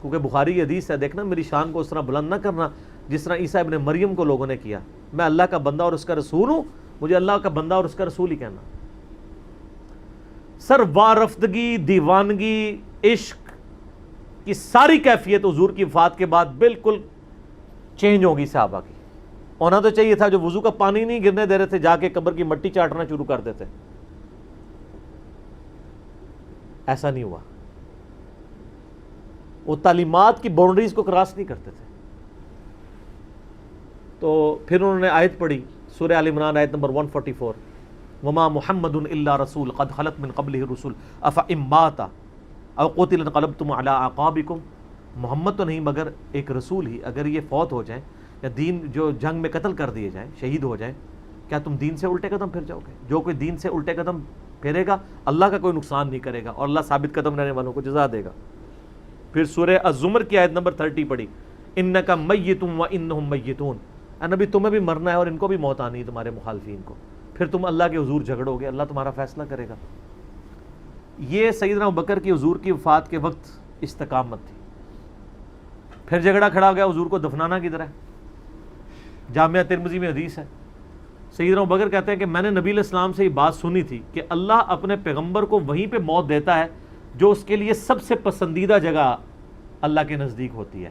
کیونکہ بخاری کی حدیث ہے، دیکھنا میری شان کو اس طرح بلند نہ کرنا جس طرح عیسیٰ ابن مریم کو لوگوں نے کیا، میں اللہ کا بندہ اور اس کا رسول ہوں، مجھے اللہ کا بندہ اور اس کا رسول ہی کہنا۔ سر وارفتگی، دیوانگی، عشق کی ساری کیفیت حضور کی وفات کے بعد بالکل چینج ہوگی صحابہ کی۔ ہونا تو چاہیے تھا جو وضو کا پانی نہیں گرنے دے رہے تھے جا کے قبر کی مٹی چاٹنا شروع کر دیتے، ایسا نہیں ہوا۔ وہ تعلیمات کی باؤنڈریز کو کراس نہیں کرتے تھے۔ تو پھر انہوں نے آیت پڑھی، سورہ آل عمران آیت نمبر 144، وما محمد الا رسول قد خلت من قبلہ الرسل افإن مات او قتل انقلبتم علی اعقابکم۔ محمد تو نہیں مگر ایک رسول ہی، اگر یہ فوت ہو جائیں یا دین جو جنگ میں قتل کر دیے جائیں، شہید ہو جائیں، کیا تم دین سے الٹے قدم پھر جاؤ گے؟ جو کوئی دین سے الٹے قدم پھیرے گا اللہ کا کوئی نقصان نہیں کرے گا اور اللہ ثابت قدم رہنے والوں کو جزا دے گا۔ پھر سورہ الزمر کی آیت نمبر 30 پڑھی، انک میت وانہم میتون، اے نبی تمہیں بھی مرنا ہے اور ان کو بھی موت آنی ہے تمہارے مخالفین کو، پھر تم اللہ کے حضور جھگڑو گے، اللہ تمہارا فیصلہ کرے گا۔ یہ سیدنا ابوبکر کی حضور کی وفات کے وقت استقامت تھی۔ پھر جھگڑا کھڑا ہو گیا حضور کو دفنانا کدھر ہے؟ جامعہ ترمذی میں حدیث ہے، سیدنا ابوبکر کہتے ہیں کہ میں نے نبی علیہ السلام سے یہ بات سنی تھی کہ اللہ اپنے پیغمبر کو وہیں پہ موت دیتا ہے جو اس کے لیے سب سے پسندیدہ جگہ اللہ کے نزدیک ہوتی ہے،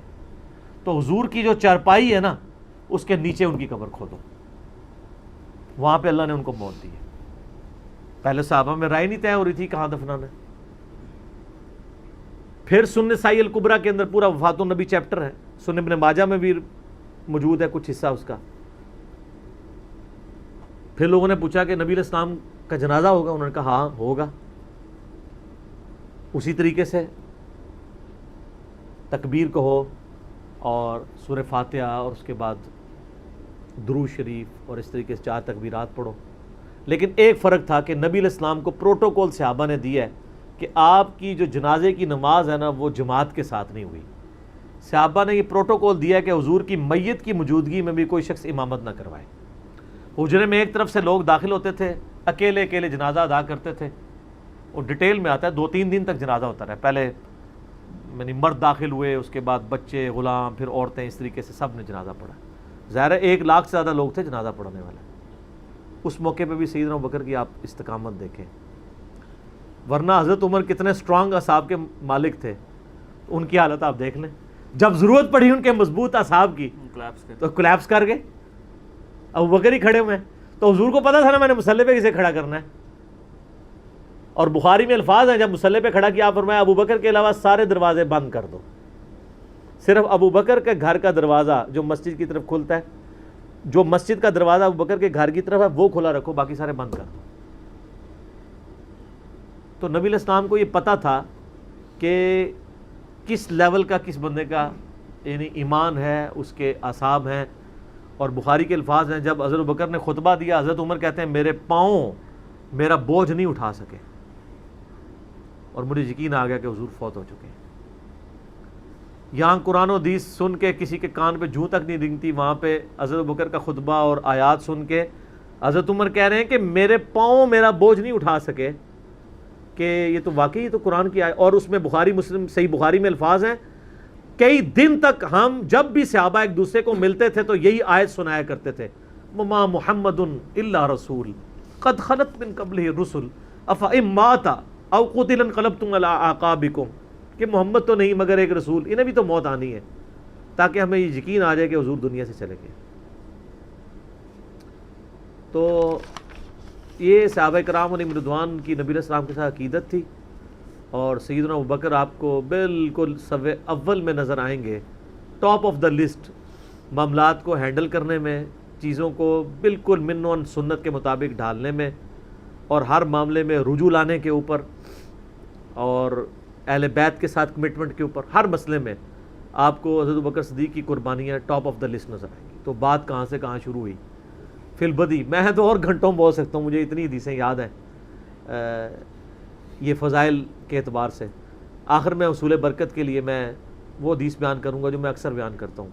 تو حضور کی جو چارپائی ہے نا اس کے نیچے ان کی قبر کھودو، وہاں پہ اللہ نے ان کو موت دی ہے۔ پہلے صحابہ میں رائے نہیں طے ہو رہی تھی کہاں دفنانا ہے۔ پھر سنن نسائی الکبریٰ کے اندر پورا وفات النبی چیپٹر ہے، سنن ابن ماجہ میں بھی موجود ہے کچھ حصہ اس کا۔ پھر لوگوں نے پوچھا کہ نبی علیہ السلام کا جنازہ ہوگا؟ انہوں نے کہا ہاں ہوگا۔ اسی طریقے سے تکبیر کہو اور سورہ فاتحہ اور اس کے بعد درود شریف اور اس طریقے سے 4 تکبیرات پڑھو، لیکن ایک فرق تھا کہ نبی علیہ السلام کو پروٹوکول صحابہ نے دیا ہے کہ آپ کی جو جنازے کی نماز ہے نا وہ جماعت کے ساتھ نہیں ہوئی۔ صحابہ نے یہ پروٹوکول دیا کہ حضور کی میت کی موجودگی میں بھی کوئی شخص امامت نہ کروائے۔ حجرے میں ایک طرف سے لوگ داخل ہوتے تھے، اکیلے اکیلے جنازہ ادا کرتے تھے، اور ڈیٹیل میں آتا ہے 2-3 دن تک جنازہ ہوتا رہا۔ پہلے یعنی مرد داخل ہوئے، اس کے بعد بچے، غلام، پھر عورتیں، اس طریقے سے سب نے جنازہ پڑھا۔ ظاہر ہے 1 لاکھ سے زیادہ لوگ تھے جنازہ پڑھنے والے۔ اس موقع پہ بھی سیدنا ابوبکر کی آپ استقامت دیکھیں، ورنہ حضرت عمر کتنے اسٹرانگ اصحاب کے مالک تھے، ان کی حالت آپ دیکھ لیں، جب ضرورت پڑی ان کے مضبوط اصحاب کی تو کولیپس کر گئے۔ ابوبکر ہی کھڑے ہوئے ہیں، تو حضور کو پتا تھا نا میں نے مصلی پہ کسے کھڑا کرنا ہے. اور بخاری میں الفاظ ہیں جب مصلی پہ کھڑا کیا آپ فرمایا ابو بکر کے علاوہ سارے دروازے بند کر دو, صرف ابو بکر کے گھر کا دروازہ جو مسجد کی طرف کھلتا ہے, جو مسجد کا دروازہ ابو بکر کے گھر کی طرف ہے وہ کھلا رکھو, باقی سارے بند کر دو. تو نبی علیہ السلام کو یہ پتا تھا کہ کس لیول کا کس بندے کا یعنی ایمان ہے, اس کے اعصاب ہیں. اور بخاری کے الفاظ ہیں جب حضرت بکر نے خطبہ دیا, حضرت عمر کہتے ہیں میرے پاؤں میرا بوجھ نہیں اٹھا سکے, اور مجھے یقین آ گیا کہ حضور فوت ہو چکے ہیں. یہاں قرآن و حدیث سن کے کسی کے کان پہ جوں تک نہیں رنگتی, وہاں پہ حضرت بکر کا خطبہ اور آیات سن کے حضرت عمر کہہ رہے ہیں کہ میرے پاؤں میرا بوجھ نہیں اٹھا سکے, کہ یہ تو واقعی تو قرآن کی آیت. اور اس میں بخاری مسلم صحیح بخاری میں الفاظ ہیں کئی دن تک ہم جب بھی صحابہ ایک دوسرے کو ملتے تھے تو یہی آیت سنایا کرتے تھے, وما محمد الا رسول قد خلت من قبلہ الرسل افئن مات او قتل انقلبتم علی اعقابکم, کہ محمد تو نہیں مگر ایک رسول, انہیں بھی تو موت آنی ہے, تاکہ ہمیں یہ یقین آ جائے کہ حضور دنیا سے چلے گئے. تو یہ صحابہ کرام علیہم رضوان کی نبی علیہ السلام کے ساتھ عقیدت تھی. اور سیدنا ابوبکر آپ کو بالکل صف اول میں نظر آئیں گے, ٹاپ آف دا لسٹ, معاملات کو ہینڈل کرنے میں, چیزوں کو بالکل من و سنت کے مطابق ڈھالنے میں, اور ہر معاملے میں رجوع لانے کے اوپر, اور اہل بیت کے ساتھ کمٹمنٹ کے اوپر, ہر مسئلے میں آپ کو حضرت ابوبکر صدیق کی قربانیاں ٹاپ آف دا لسٹ نظر آئیں گی. تو بات کہاں سے کہاں شروع ہوئی, فی البدی میں تو اور گھنٹوں بول سکتا ہوں, مجھے اتنی حدیثیں یاد ہیں یہ فضائل کے اعتبار سے. آخر میں اصول برکت کے لیے میں وہ حدیث بیان کروں گا جو میں اکثر بیان کرتا ہوں.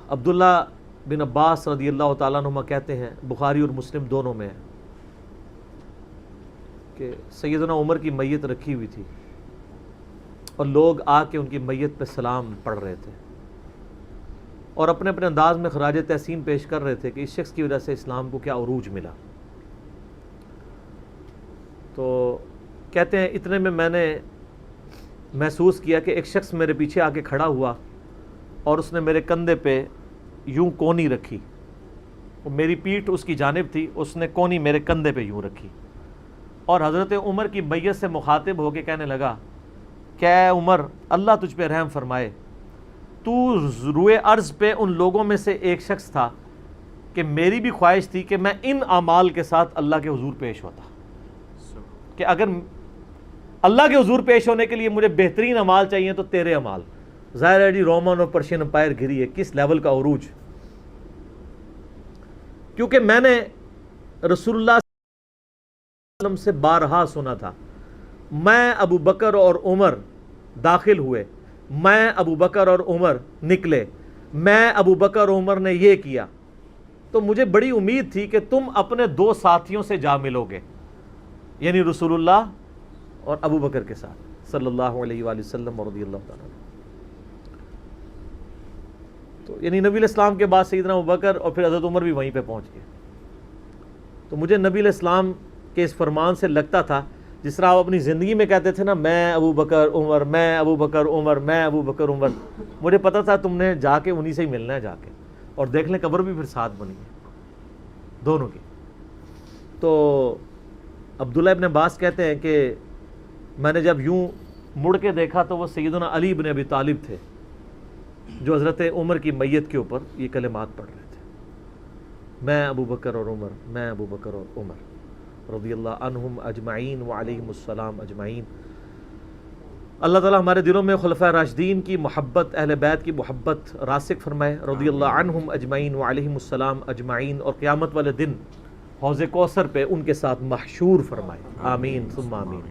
عبداللہ بن عباس رضی اللہ تعالیٰ عنہما کہتے ہیں, بخاری اور مسلم دونوں میں ہے, کہ سیدنا عمر کی میت رکھی ہوئی تھی اور لوگ آ کے ان کی میت پہ سلام پڑھ رہے تھے, اور اپنے اپنے انداز میں خراج تحسین پیش کر رہے تھے کہ اس شخص کی وجہ سے اسلام کو کیا عروج ملا. تو کہتے ہیں اتنے میں نے محسوس کیا کہ ایک شخص میرے پیچھے آ کے کھڑا ہوا اور اس نے میرے کندھے پہ یوں کونی رکھی, میری پیٹھ اس کی جانب تھی, اس نے کونی میرے کندھے پہ یوں رکھی, اور حضرت عمر کی بیعت سے مخاطب ہو کے کہنے لگا کہ اے عمر اللہ تجھ پہ رحم فرمائے, تو روئے ارض پہ ان لوگوں میں سے ایک شخص تھا کہ میری بھی خواہش تھی کہ میں ان اعمال کے ساتھ اللہ کے حضور پیش ہوتا, کہ اگر اللہ کے حضور پیش ہونے کے لیے مجھے بہترین اعمال چاہیے تو تیرے اعمال. ظاہر ہے جی رومن اور پرشین امپائر گھری ہے, کس لیول کا عروج, کیونکہ میں نے رسول اللہ صلی اللہ علیہ وسلم سے بارہا سنا تھا, میں ابو بکر اور عمر داخل ہوئے, میں ابو بکر اور عمر نکلے, میں ابو بکر اور عمر نے یہ کیا. تو مجھے بڑی امید تھی کہ تم اپنے دو ساتھیوں سے جا ملو گے, یعنی رسول اللہ اور ابو بکر کے ساتھ صلی اللہ علیہ وآلہ وسلم اور رضی اللہ تعالیٰ. تو یعنی نبی علیہ السلام کے بعد سیدنا ابو بکر اور پھر حضرت عمر بھی وہیں پہ پہنچ گئے. تو مجھے نبی علیہ السلام کے اس فرمان سے لگتا تھا جس طرح آپ اپنی زندگی میں کہتے تھے نا, میں ابو بکر عمر, میں ابو بکر عمر, میں ابو بکر عمر, مجھے پتا تھا تم نے جا کے انہی سے ہی ملنا ہے جا کے, اور دیکھ لیں قبر بھی پھر ساتھ بنی ہے دونوں کی. تو عبداللہ ابن عباس کہتے ہیں کہ میں نے جب یوں مڑ کے دیکھا تو وہ سیدنا علی بن ابی طالب تھے جو حضرت عمر کی میت کے اوپر یہ کلمات پڑھ رہے تھے, میں ابو بکر اور عمر, میں ابو بکر اور عمر رضی اللہ عنہم اجمعین وعلیہم السلام اجمعین. اللہ تعالیٰ ہمارے دلوں میں خلفائے راشدین کی محبت, اہل بیت کی محبت راسخ فرمائے رضی اللہ عنہم اجمعین وعلیہم السلام اجمعین, اور قیامت والے دن حوض کوثر پہ ان کے ساتھ محشور فرمائے, آمین ثم آمین.